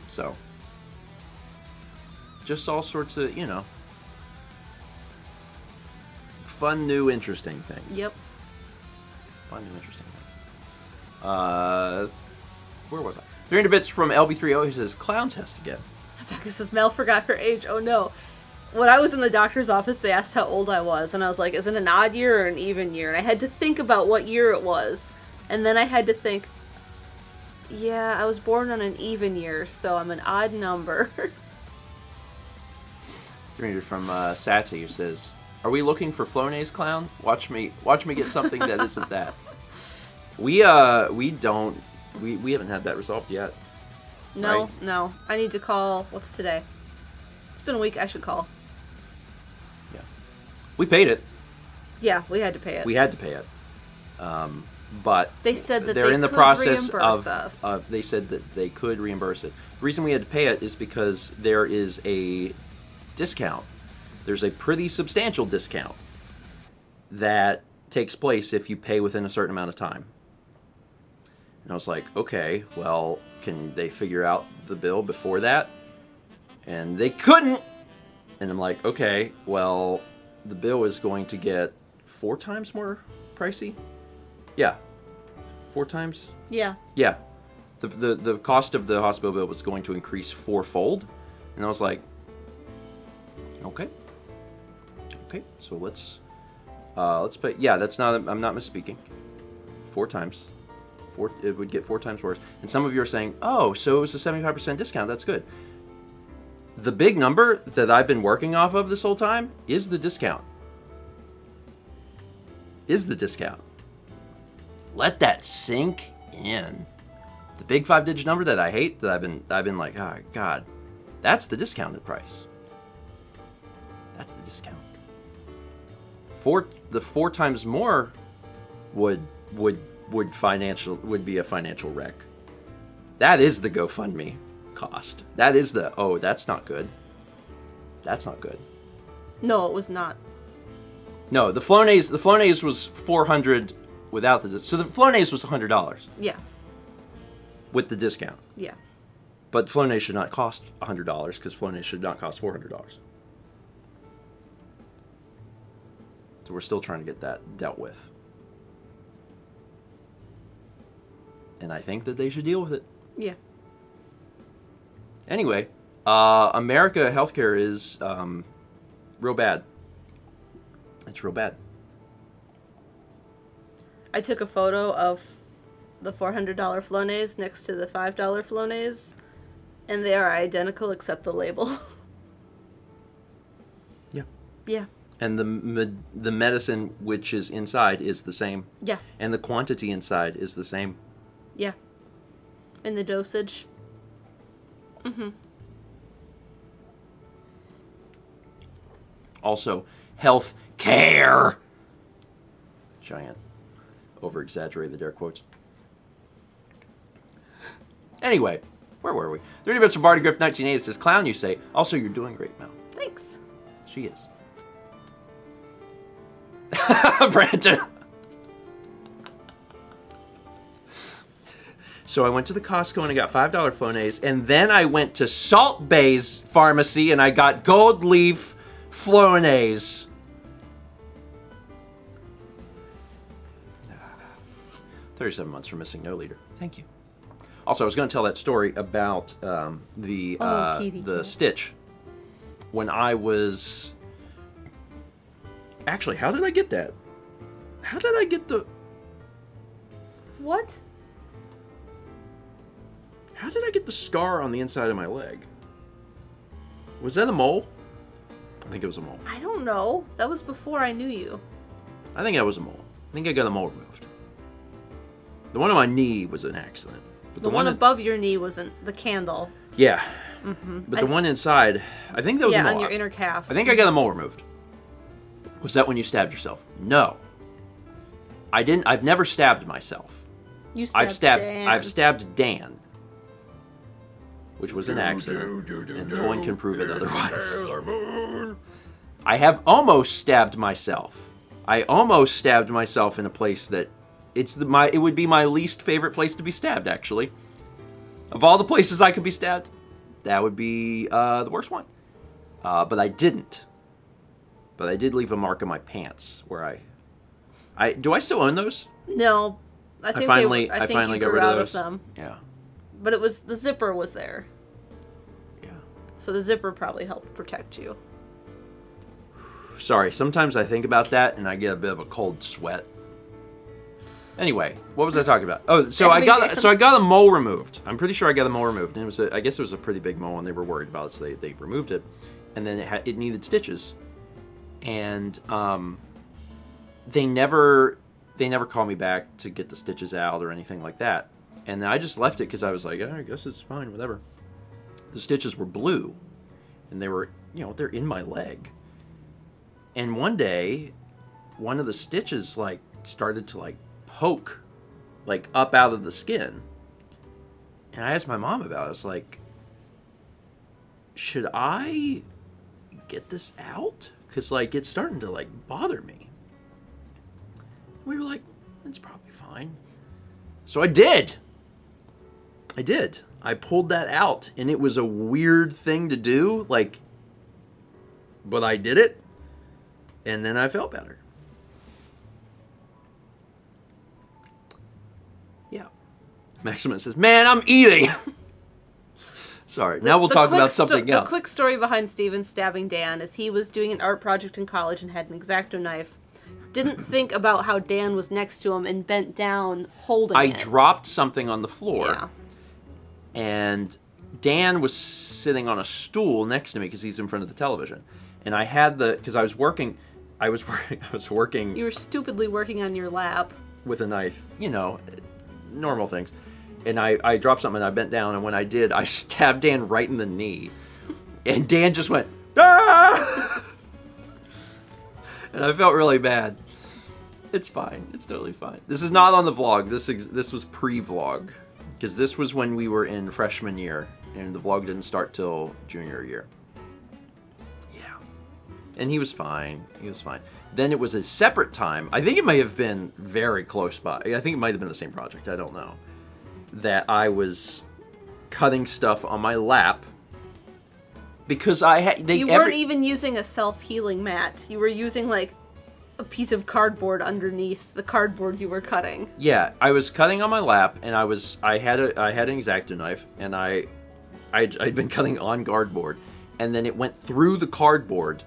So. Just all sorts of, you know, fun, new, interesting things. Yep. Fun, new, interesting things. Where was I? 300 bits from LB30 who says, clown test again. Becca says, Mel forgot her age. Oh no. When I was in the doctor's office, they asked how old I was, and I was like, is it an odd year or an even year? And I had to think about what year it was. And then I had to think, yeah, I was born on an even year, so I'm an odd number. Reader from Satsy who says, "Are we looking for Flonase clown? Watch me get something that isn't that." We haven't had that resolved yet. No, right? no. I need to call. What's today? It's been a week. I should call. Yeah, we paid it. Yeah, we had to pay it. We had to pay it. But they said that they're in the could process reimburse us. They said that they could reimburse it. The reason we had to pay it is because there is a discount. There's a pretty substantial discount that takes place if you pay within a certain amount of time. And I was like, okay, well, can they figure out the bill before that? And they couldn't. And I'm like, okay, well, the bill is going to get 4 times more pricey? Yeah. 4 times? Yeah. Yeah. The cost of the hospital bill was going to increase 4-fold. And I was like, okay. Okay, so let's pay. Yeah, that's not, I'm not misspeaking. 4 times. It would get 4 times worse. And some of you are saying, oh, so it was a 75% discount. That's good. The big number that I've been working off of this whole time is the discount. Is the discount. Let that sink in. The big 5-digit number that I hate, that I've been like, oh God, that's the discounted price. That's the discount. The 4 times more would be a financial wreck. That is the GoFundMe cost. That is the, oh, that's not good. That's not good. No, it was not. No, the Flonase was $400 without the, so the Flonase was $100. Yeah. With the discount. Yeah. But Flonase should not cost $100 because Flonase should not cost $400. So we're still trying to get that dealt with. And I think that they should deal with it. Yeah. Anyway, America healthcare is real bad. It's real bad. I took a photo of the $400 Flonase next to the $5 Flonase, and they are identical except the label. Yeah. Yeah. And the medicine which is inside is the same. Yeah. And the quantity inside is the same. Yeah. And the dosage. Mm-hmm. Also, health care. Giant. Over-exaggerated air quotes. Anyway, where were we? 30 Bits from Barty Griff 1980 says, clown, you say. Also, you're doing great, Mel. Thanks. She is. Brandon. So I went to the Costco and I got $5 Flonase, and then I went to Salt Bay's pharmacy and I got Gold Leaf Flonase. 37 months for missing no leader. Thank you. Also, I was going to tell that story about the stitch. When I was... Actually, how did I get that? How did I get the... What? How did I get the scar on the inside of my leg? Was that a mole? I think it was a mole. I don't know. That was before I knew you. I think that was a mole. I think I got the mole removed. The one on my knee was an accident. But The one above your knee wasn't the candle. Yeah. Mm-hmm. But the one inside, I think that was a mole. Yeah, on your inner calf. I think I got the mole removed. Was that when you stabbed yourself? No. I didn't. I've never stabbed myself. You stabbed Dan. I've stabbed Dan. Which was an accident. And no one can prove it otherwise. I have almost stabbed myself. I almost stabbed myself in a place that it would be my least favorite place to be stabbed, actually. Of all the places I could be stabbed, that would be the worst one. But I didn't. But I did leave a mark on my pants where I do I still own those? No, I think I you finally got grew rid out of those. them. Yeah. But it was the zipper was there. Yeah. So the zipper probably helped protect you. Sorry, sometimes I think about that and I get a bit of a cold sweat. Anyway, what was I talking about? Oh, so I got a mole removed. I'm pretty sure I got a mole removed, and it was I guess it was a pretty big mole, and they were worried about it, so they removed it, and then it needed stitches, and they never called me back to get the stitches out or anything like that, and I just left it because I was like, oh, I guess it's fine, whatever. The stitches were blue, and they were, they're in my leg, and one day, one of the stitches started to poke up out of the skin, and I asked my mom about it. I was like, should I get this out, because it's starting to bother me? We were like, it's probably fine. So I did I pulled that out, and it was a weird thing to do, but I did it, and then I felt better. Maximus says, man, I'm eating. Sorry, now we'll talk about something else. The quick story behind Stephen stabbing Dan is he was doing an art project in college and had an X-Acto knife. Didn't think about how Dan was next to him and bent down holding it. I dropped something on the floor. Yeah. And Dan was sitting on a stool next to me because he's in front of the television. And I had because I was working. You were stupidly working on your lap. With a knife, normal things. And I dropped something and I bent down, and when I did, I stabbed Dan right in the knee. And Dan just went, ah! And I felt really bad. It's fine. It's totally fine. This is not on the vlog. This was pre-vlog. Because this was when we were in freshman year, and the vlog didn't start till junior year. Yeah. And he was fine. Then it was a separate time. I think it may have been very close by. I think it might have been the same project. I don't know. That I was cutting stuff on my lap because I had. You weren't even using a self-healing mat. You were using a piece of cardboard underneath the cardboard you were cutting. Yeah, I was cutting on my lap, and I had an X-Acto knife, and I'd been cutting on cardboard, and then it went through the cardboard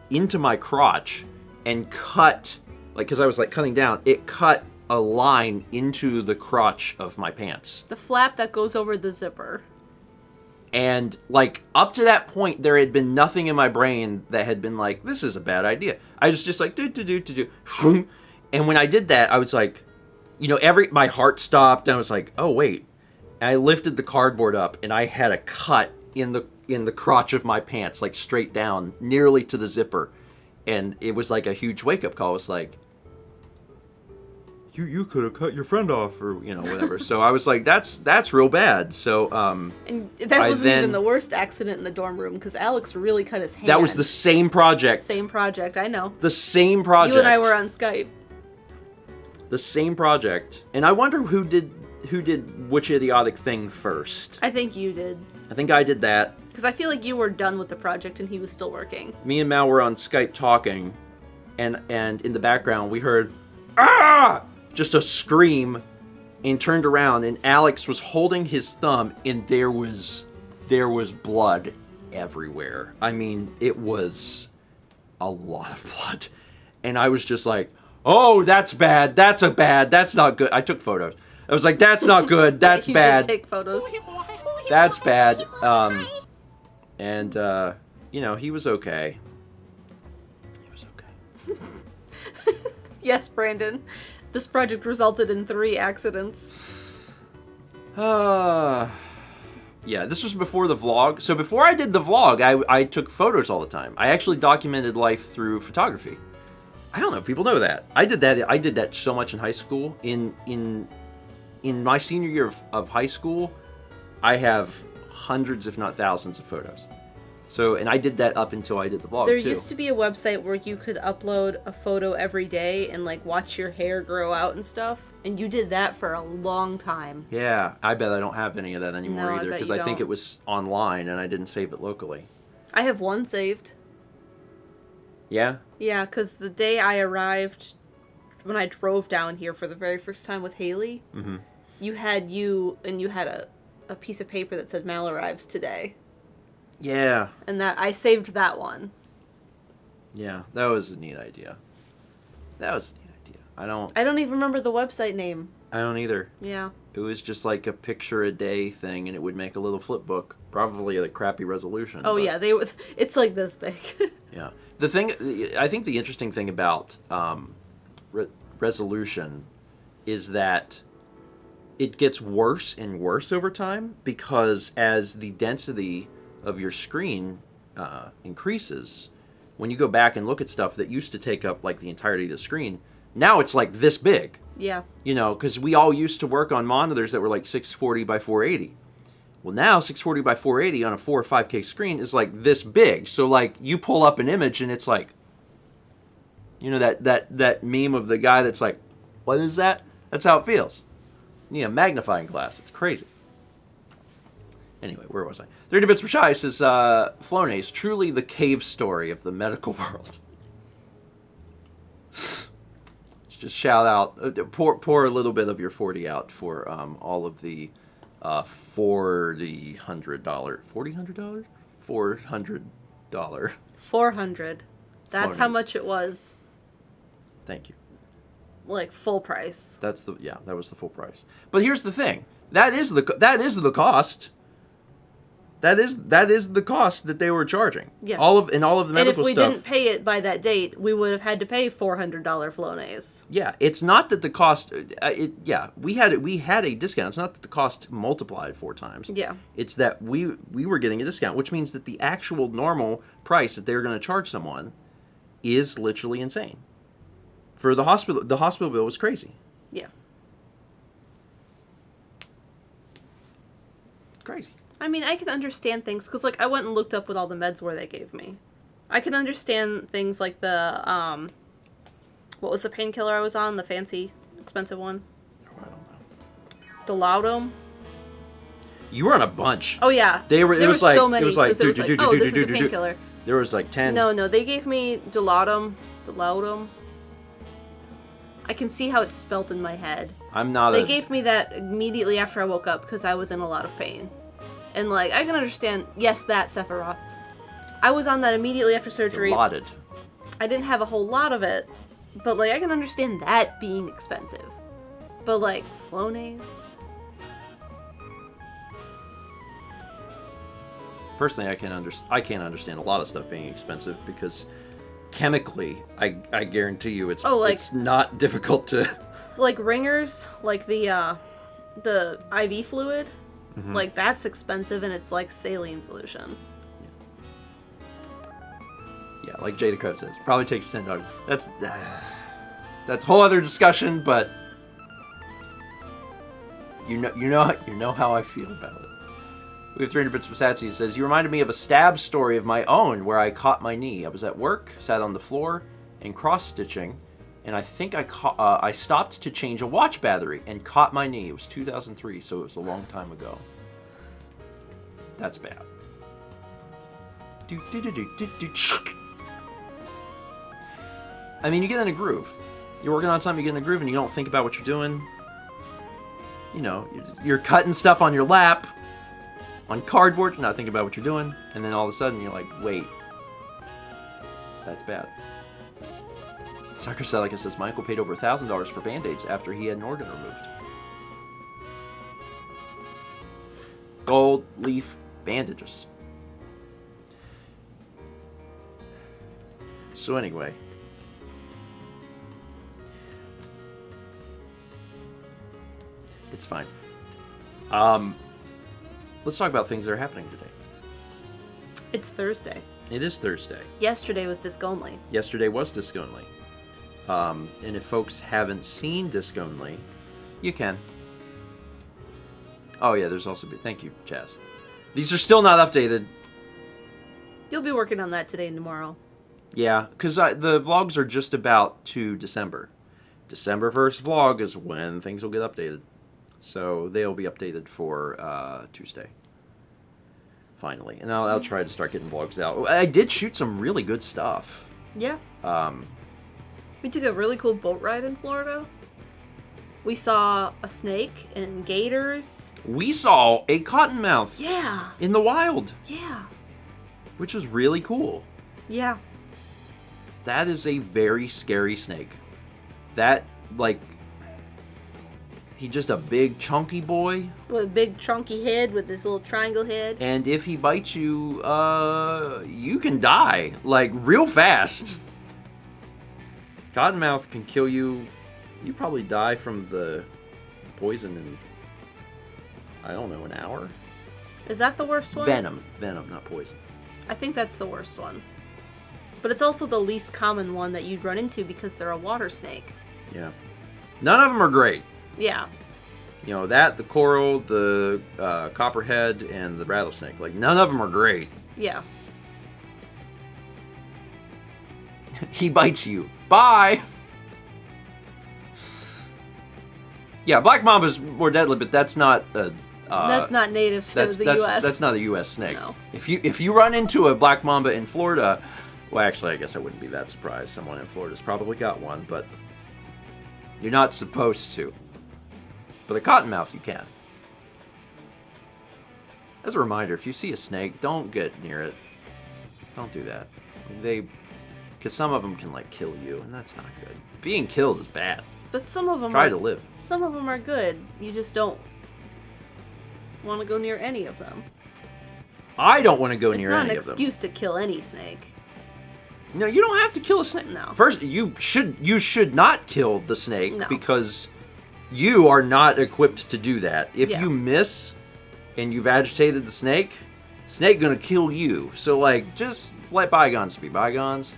into my crotch and cut, because I was cutting down, it cut a line into the crotch of my pants. The flap that goes over the zipper. And up to that point, there had been nothing in my brain that had been this is a bad idea. I was just do. And when I did that, I was my heart stopped, and I was like, oh wait. And I lifted the cardboard up, and I had a cut in the crotch of my pants, straight down, nearly to the zipper. And it was a huge wake-up call. It was you could have cut your friend off, or whatever. So I was like, that's real bad. So and that wasn't even the worst accident in the dorm room, because Alex really cut his hand. That was the same project. Same project, I know. The same project. You and I were on Skype. The same project, and I wonder who did which idiotic thing first. I think you did. I think I did that. Because I feel like you were done with the project and he was still working. Me and Mal were on Skype talking, and in the background we heard, ah! Just a scream, and turned around, and Alex was holding his thumb, and there was blood everywhere. I mean, it was a lot of blood. And I was just like, oh, that's bad. That's not good. I took photos. I was like, that's not good. That's bad. You did take photos. That's bad. He was okay. Yes, Brandon. This project resulted in 3 accidents. Yeah, this was before the vlog. So before I did the vlog, I took photos all the time. I actually documented life through photography. I don't know if people know that. I did that so much in high school. In my senior year of high school, I have hundreds, if not thousands, of photos. So, and I did that up until I did the vlog, There too. used to be a website where you could upload a photo every day and, watch your hair grow out and stuff. And you did that for a long time. Yeah, I bet I don't have any of that anymore No, either, because I think it was online and I didn't save it locally. I have one saved. Yeah? Yeah, because the day I arrived, when I drove down here for the very first time with Haley, you had a piece of paper that said Mal arrives today. Yeah. And that I saved that one. Yeah, that was a neat idea. That was a neat idea. I don't even remember the website name. I don't either. Yeah. It was just like a picture a day thing, and it would make a little flip book, probably a crappy resolution. Oh but, yeah, it's like this big. Yeah. The thing, I think the interesting thing about resolution is that it gets worse and worse over time, because as the density of your screen increases, when you go back and look at stuff that used to take up like the entirety of the screen, now it's like this big. Yeah. You know, because we all used to work on monitors that were like 640 by 480. Well, now 640 by 480 on a 4 or 5K screen is like this big. So like you pull up an image and it's like, you know, that meme of the guy that's like, what is that? That's how it feels. You need a magnifying glass. It's crazy. Anyway, where was I? 30 Bits for Shy says, Flonase, truly the cave story of the medical world. Just shout out, pour a little bit of your 40 out for all of the $400. $400? 400. That's how Flonase. much it was. Thank you. Like full price. That was the full price. But here's the thing. That is the cost. That is the cost that they were charging. Yes. All of the medical stuff. And if we didn't pay it by that date, we would have had to pay $400 Flonase. Yeah, it's not that the cost. We had a discount. It's not that the cost multiplied 4 times. Yeah. It's that we were getting a discount, which means that the actual normal price that they were going to charge someone is literally insane. For the hospital bill was crazy. Yeah. Crazy. I mean, I can understand things, because, like, I went and looked up what all the meds were they gave me. I can understand things like the, what was the painkiller I was on? The fancy, expensive one? Oh, I don't know. Dilaudid? You were on a bunch. Oh, yeah. There was like, so many. it was like, this is a painkiller. There was like 10. No, they gave me Dilaudid. I can see how it's spelt in my head. They gave me that immediately after I woke up, because I was in a lot of pain. And, like, I can understand, yes, that, Sephiroth. I was on that immediately after surgery. Allotted. I didn't have a whole lot of it, but, like, I can understand that being expensive. But, like, Flonase? Personally, I can't understand a lot of stuff being expensive, because chemically, I guarantee you it's not difficult to... Like, ringers, like the IV fluid, like, that's expensive, and it's like saline solution. Yeah, like Jada Crow says, probably takes $10. That's a whole other discussion, but you know how I feel about it. We have 300 Bits for Satsy. It says, you reminded me of a stab story of my own where I caught my knee. I was at work, sat on the floor, and cross-stitching, and I think I stopped to change a watch battery and caught my knee. It was 2003, so it was a long time ago. That's bad. I mean, you get in a groove. You're working on something, you get in a groove, and you don't think about what you're doing. You know, you're cutting stuff on your lap, on cardboard, you're not thinking about what you're doing, and then all of a sudden you're like, wait, that's bad. Sucker Celica says Michael paid over $1,000 for Band-Aids after he had an organ removed. Gold leaf bandages. So anyway. It's fine. Let's talk about things that are happening today. It's Thursday. It is Thursday. Yesterday was disc only. Yesterday was disc only. And if folks haven't seen disc only, you can. Oh yeah, there's also... Thank you, Chaz. These are still not updated. You'll be working on that today and tomorrow. Yeah, because the vlogs are just about to December. December 1st vlog is when things will get updated. So they'll be updated for Tuesday. Finally. And I'll try to start getting vlogs out. I did shoot some really good stuff. Yeah. We took a really cool boat ride in Florida. We saw a snake and gators. We saw a cottonmouth. Yeah. In the wild. Yeah. which was really cool. Yeah. That is a very scary snake. That, like, he's just a big chunky boy. With a big chunky head with this little triangle head. And if he bites you, you can die, like, real fast. Cottonmouth can kill you. You probably die from the poison in, I don't know, an hour? Is that the worst one? Venom, not poison. I think that's the worst one. But it's also the least common one that you'd run into because they're a water snake. Yeah. None of them are great. Yeah. You know, that, the coral, the copperhead, and the rattlesnake. Like, none of them are great. Yeah. He bites you. Bye! Yeah, black mamba's more deadly, but that's not... that's not native to the U.S. That's not a U.S. snake. No. If you run into a black mamba in Florida... Well, actually, I guess I wouldn't be that surprised. Someone in Florida's probably got one, but... You're not supposed to. But a cottonmouth, you can. As a reminder, if you see a snake, don't get near it. Don't do that. Because some of them can, like, kill you, and that's not good. Being killed is bad. But some of them Try to live. Some of them are good. You just don't want to go near any of them. I don't want to go near any of them. It's not an excuse to kill any snake. No, you don't have to kill a snake. No. First, you should not kill the snake No. because you are not equipped to do that. If Yeah. you miss and you've agitated the snake gonna kill you. So, like, just let bygones be bygones.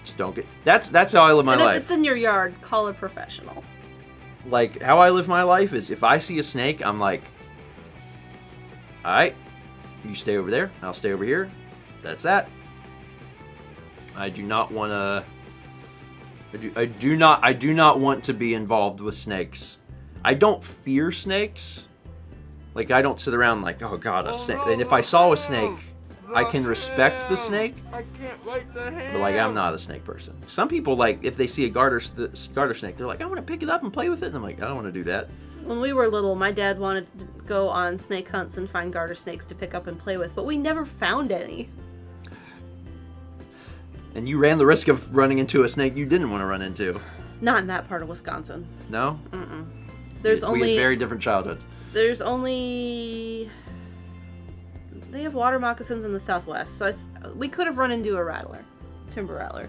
Just don't get... That's how I live my And life. if it's in your yard, call a professional. Like, how I live my life is if I see a snake, I'm like, alright, you stay over there, I'll stay over here. That's that. I do not want to... I do not want to be involved with snakes. I don't fear snakes. Like, I don't sit around like, oh god, a snake. And if I saw a snake, I can respect the snake. I can't wait to ham. But, like, I'm not a snake person. Some people, like, if they see a garter snake, they're like, I want to pick it up and play with it. And I'm like, I don't want to do that. When we were little, my dad wanted to go on snake hunts and find garter snakes to pick up and play with, but we never found any. And you ran the risk of running into a snake you didn't want to run into. Not in that part of Wisconsin. No? Mm-mm. We had very different childhoods. There's only... They have water moccasins in the Southwest, so we could have run into a rattler. Timber rattler.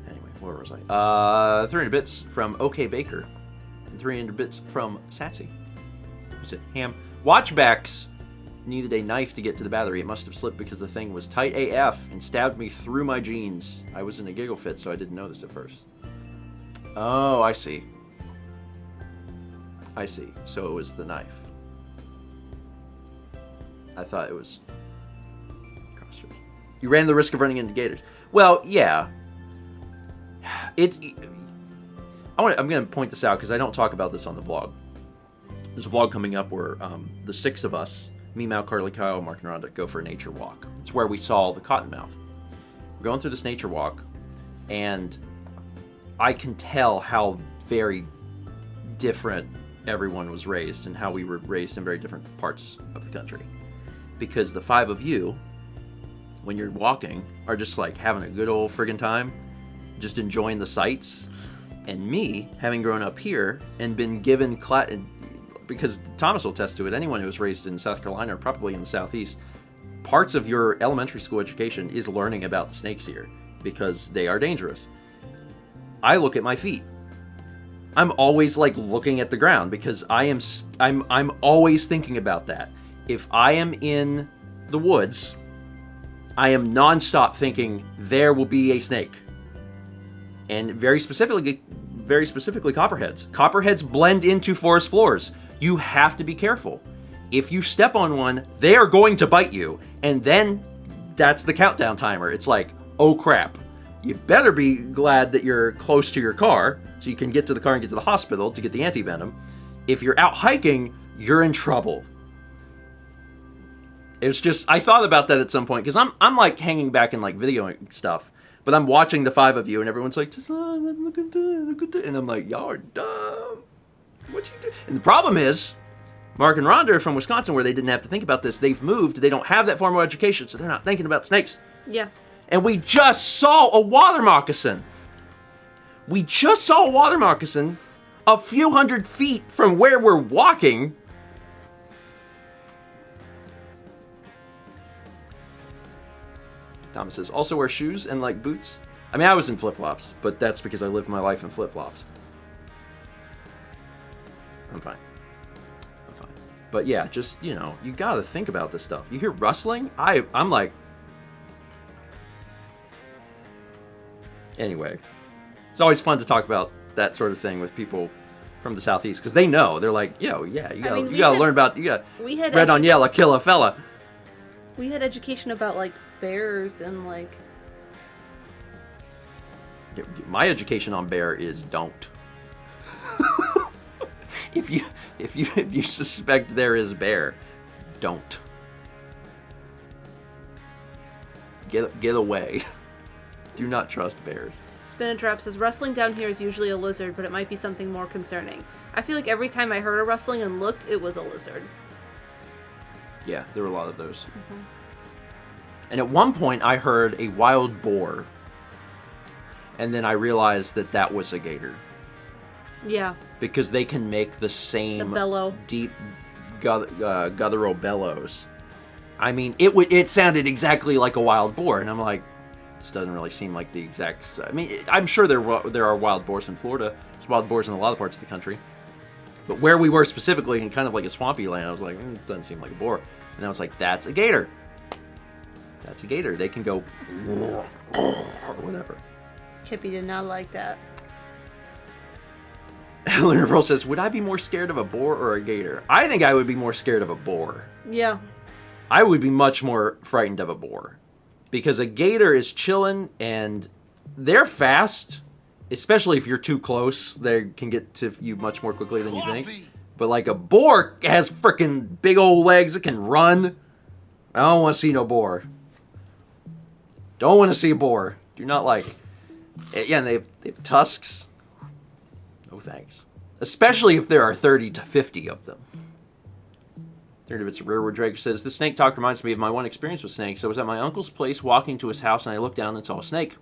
Anyway, where was I? 300 bits from OK Baker. And 300 bits from Satsy. What's it? Ham. Watchbacks needed a knife to get to the battery. It must have slipped because the thing was tight AF and stabbed me through my jeans. I was in a giggle fit, so I didn't notice at first. Oh, I see. I see. So it was the knife. I thought it was crossers. You ran the risk of running into gators. Well, yeah. I'm going to point this out because I don't talk about this on the vlog. There's a vlog coming up where the 6 of us, me, Mal, Carly, Kyle, Mark, and Rhonda, go for a nature walk. It's where we saw the cottonmouth. We're going through this nature walk, and I can tell how very different everyone was raised and how we were raised in very different parts of the country. Because the 5 of you, when you're walking, are just like having a good old friggin' time, just enjoying the sights. And me, having grown up here and been given because Thomas will attest to it, anyone who was raised in South Carolina or probably in the Southeast, parts of your elementary school education is learning about the snakes here because they are dangerous. I look at my feet. I'm always like looking at the ground because I'm always thinking about that. If I am in the woods, I am nonstop thinking there will be a snake. And very specifically copperheads. Copperheads blend into forest floors. You have to be careful. If you step on one, they are going to bite you. And then that's the countdown timer. It's like, oh crap. You better be glad that you're close to your car so you can get to the car and get to the hospital to get the antivenom. If you're out hiking, you're in trouble. It's just, I thought about that at some point because I'm like hanging back and like videoing stuff, but I'm watching the 5 of you and everyone's like, just let's look at that. And I'm like, y'all are dumb. What you do? And the problem is, Mark and Rhonda are from Wisconsin, where they didn't have to think about this. They've moved. They don't have that formal education, so they're not thinking about snakes. Yeah. And we just saw a water moccasin. We just saw a water moccasin a few hundred feet from where we're walking. Thomas says, also wear shoes and like boots. I mean, I was in flip-flops, but that's because I lived my life in flip-flops. I'm fine. I'm fine. But yeah, just, you know, you gotta think about this stuff. You hear rustling? I'm like... Anyway. It's always fun to talk about that sort of thing with people from the Southeast, because they know. They're like, yo, yeah, you gotta learn about... We had red on yellow, kill a fella. We had education about, like, bears and, like... My education on bear is don't. If you suspect there is bear, don't. Get away. Do not trust bears. Spinatrap says, rustling down here is usually a lizard, but it might be something more concerning. I feel like every time I heard a rustling and looked, it was a lizard. Yeah, there were a lot of those. Mm-hmm. And at one point, I heard a wild boar. And then I realized that that was a gator. Yeah. Because they can make the same bellow. Deep guttural bellows. I mean, it sounded exactly like a wild boar. And I'm like, this doesn't really seem like the exact... I mean, I'm sure there are wild boars in Florida. There's wild boars in a lot of parts of the country. But where we were specifically, in kind of like a swampy land, I was like, it doesn't seem like a boar. And I was like, that's a gator. That's a gator. They can go... or whatever. Kippy did not like that. Lunar Pearl says, would I be more scared of a boar or a gator? I think I would be more scared of a boar. Yeah. I would be much more frightened of a boar. Because a gator is chilling and they're fast. Especially if you're too close. They can get to you much more quickly than you think. But like a boar has freaking big old legs. It can run. I don't want to see no boar. Don't want to see a boar. Do not like... Yeah, and they have tusks. No thanks. Especially if there are 30 to 50 of them. Third of it's a Rearward Drake says, this snake talk reminds me of my one experience with snakes. I was at my uncle's place walking to his house and I looked down and saw a snake.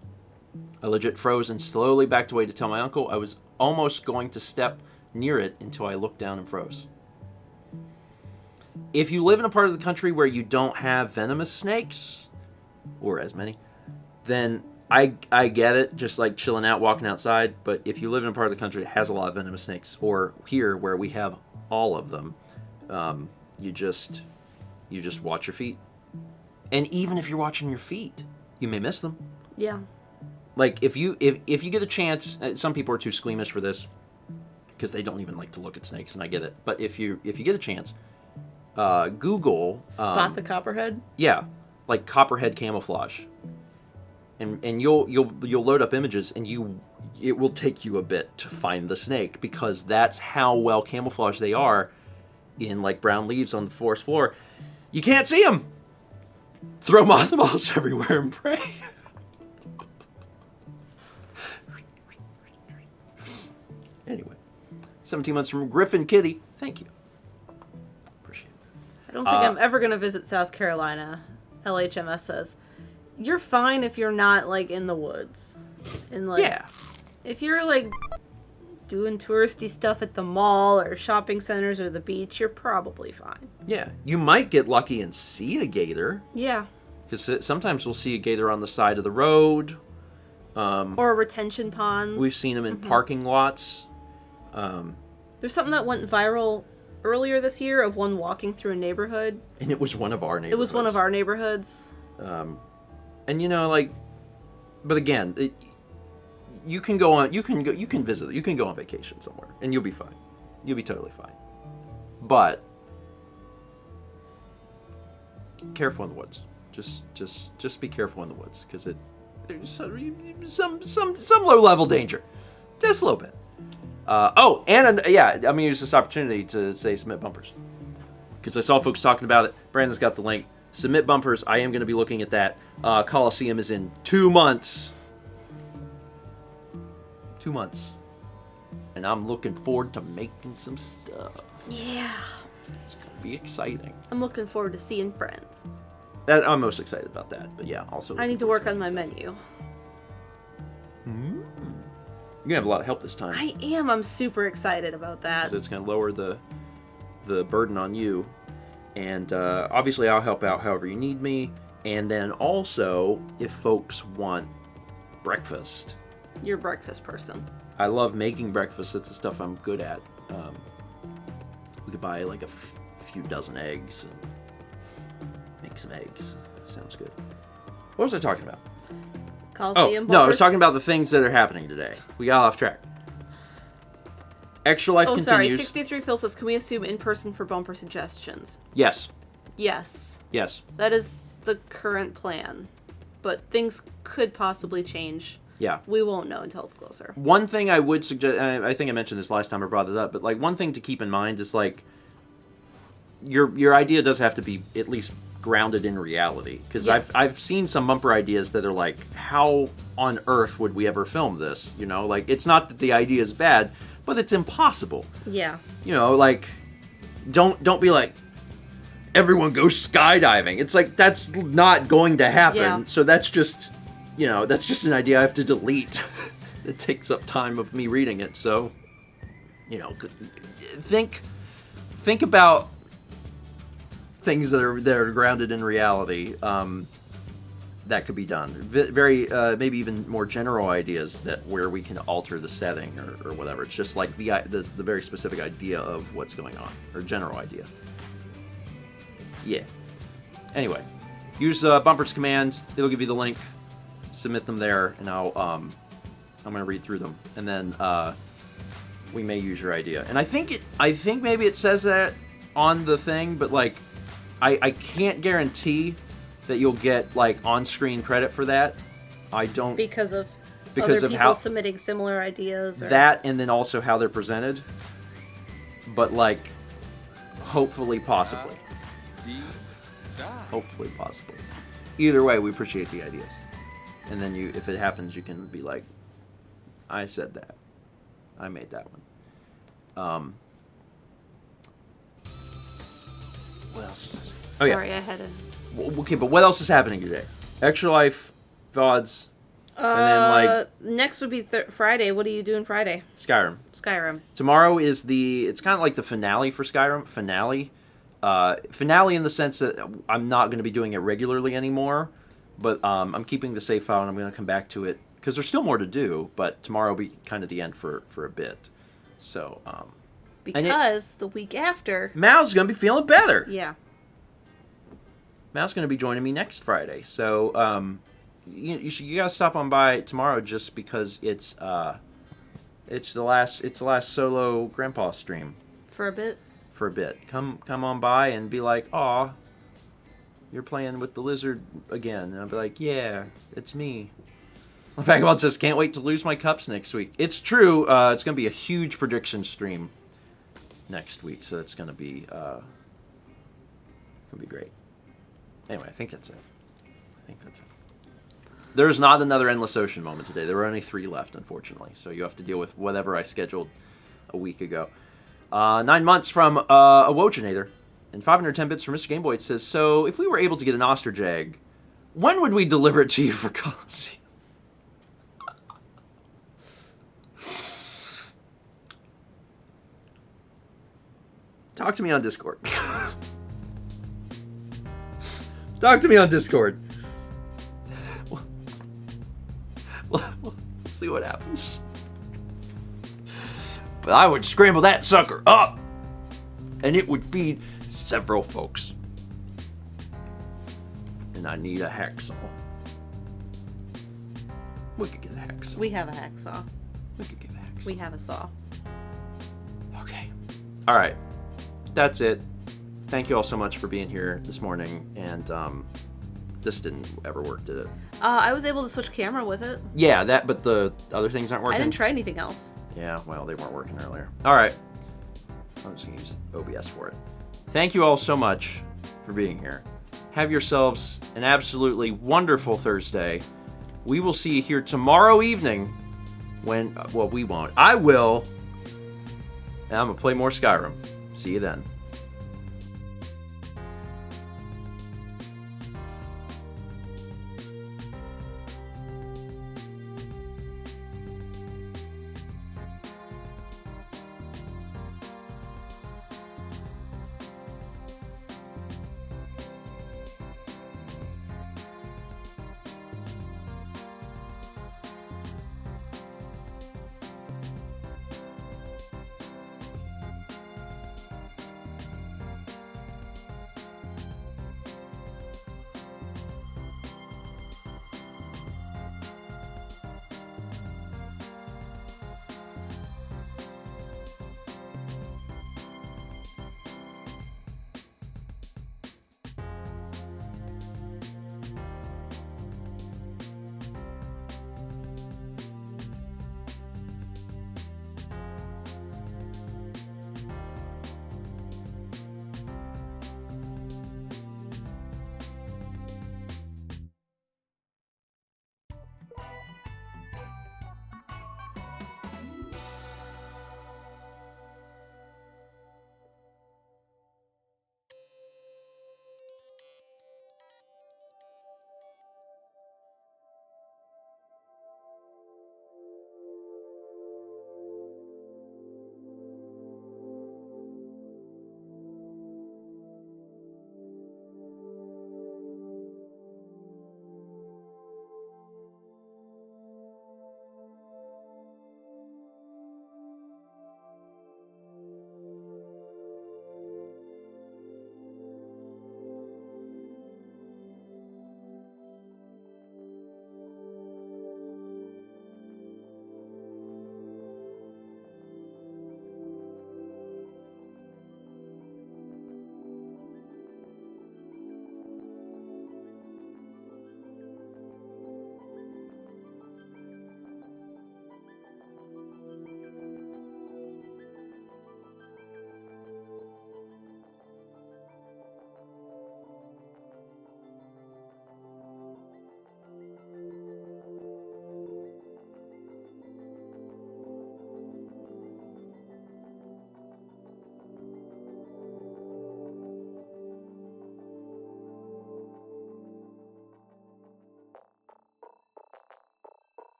I legit froze and slowly backed away to tell my uncle I was almost going to step near it until I looked down and froze. If you live in a part of the country where you don't have venomous snakes, or as many, then I get it, just like chilling out, walking outside. But if you live in a part of the country that has a lot of venomous snakes, or here where we have all of them, you just watch your feet. And even if you're watching your feet, you may miss them. Yeah. Like if you get a chance, some people are too squeamish for this because they don't even like to look at snakes, and I get it. But if you get a chance, Google spot the copperhead. Yeah, like copperhead camouflage. And you'll load up images, and it will take you a bit to find the snake, because that's how well camouflaged they are in like brown leaves on the forest floor. You can't see them. Throw mothballs everywhere and pray. Anyway, 17 months from Griffin Kitty. Thank you. Appreciate it. I don't think I'm ever gonna visit South Carolina. LHMS says. You're fine if you're not, like, in the woods. And, like, yeah. If you're, like, doing touristy stuff at the mall or shopping centers or the beach, you're probably fine. Yeah. You might get lucky and see a gator. Yeah. Because sometimes we'll see a gator on the side of the road. Or retention ponds. We've seen them in parking lots. There's something that went viral earlier this year of one walking through a neighborhood. And it was one of our neighborhoods. It was one of our neighborhoods. And you know, like, but again, you can go on, you can visit, you can go on vacation somewhere, and you'll be fine. You'll be totally fine. But careful in the woods. Just be careful in the woods, because there's some low level danger, just a little bit. And I'm gonna use this opportunity to say submit bumpers, because I saw folks talking about it. Brandon's got the link. Submit bumpers. I am going to be looking at that. Coliseum is in 2 months. 2 months. And I'm looking forward to making some stuff. Yeah. It's going to be exciting. I'm looking forward to seeing friends. I'm most excited about that. But yeah, also... I need to work on my menu. You're going to have a lot of help this time. I am. I'm super excited about that. So it's going to lower the burden on you. And obviously I'll help out however you need me. And then also, if folks want breakfast. You're a breakfast person. I love making breakfast. That's the stuff I'm good at. We could buy like a few dozen eggs and make some eggs. Sounds good. What was I talking about? Coliseum no, I was bumpers? talking about the things that are happening today. We got off track. Extra Life continues. Sorry. 63 Phil says, can we assume in person for bumper suggestions? Yes. Yes. Yes. That is the current plan. But things could possibly change. Yeah. We won't know until it's closer. One thing I would suggest, I think I mentioned this last time I brought it up, but like one thing to keep in mind is like your idea does have to be at least grounded in reality. Because Yeah. I've seen some bumper ideas that are like, how on earth would we ever film this? You know, like it's not that the idea is bad, but it's impossible. Yeah. You know, like don't be like, everyone goes skydiving. It's like that's not going to happen. Yeah. So that's just, you know, that's just an idea I have to delete. It takes up time of me reading it. So, you know, think about things that are grounded in reality. That could be done. Very maybe even more general ideas that where we can alter the setting or whatever. It's just like the very specific idea of what's going on or general idea. Yeah. Anyway, use Bumpers command. It'll give you the link. Submit them there, and I'm gonna read through them, and then we may use your idea. And I think maybe it says that on the thing, but like I can't guarantee that you'll get like on-screen credit for that. I don't Because of because other of people how submitting similar ideas. Or... that, and then also how they're presented. But like, hopefully, possibly. Hopefully, possibly. Either way, we appreciate the ideas. And then if it happens, you can be like, I said that. I made that one. What else was I saying? Oh, yeah. Sorry, I had a... Okay, but what else is happening today? Extra Life, VODs, and then like... Next would be Friday. What are you doing Friday? Skyrim. Tomorrow is it's kind of like the finale for Skyrim. Finale in the sense that I'm not going to be doing it regularly anymore, but I'm keeping the save file and I'm going to come back to it because there's still more to do, but tomorrow will be kind of the end for a bit. So, because the week after... Mal's going to be feeling better. Yeah. Mal's going to be joining me next Friday. So, you got to stop on by tomorrow just because it's the last solo grandpa stream. For a bit. Come on by and be like, "Aw, you're playing with the lizard again." And I'll be like, "Yeah, it's me." Vagabond says, "Can't wait to lose my cups next week." It's true. It's going to be a huge prediction stream next week, so it's going to be great. Anyway, I think that's it. There's not another Endless Ocean moment today. There were only 3 left, unfortunately. So you have to deal with whatever I scheduled a week ago. 9 months from a Wojinator, and 510 bits from Mr. Gameboy. It says, so if we were able to get an ostrich egg, when would we deliver it to you for Coliseum? Talk to me on Discord. Talk to me on Discord. We'll see what happens. But I would scramble that sucker up, and it would feed several folks. And I need a hacksaw. We could get a hacksaw. We have a hacksaw. We could get a hacksaw. We have a saw. Okay. All right. That's it. Thank you all so much for being here this morning. And this didn't ever work, did it? I was able to switch camera with it. Yeah, but the other things aren't working. I didn't try anything else. Yeah, well, they weren't working earlier. All right. I'm just going to use OBS for it. Thank you all so much for being here. Have yourselves an absolutely wonderful Thursday. We will see you here tomorrow evening when, well, we won't. I will. And I'm going to play more Skyrim. See you then.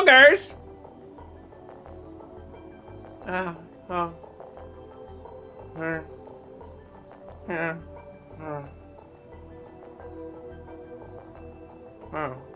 boogers! Oh.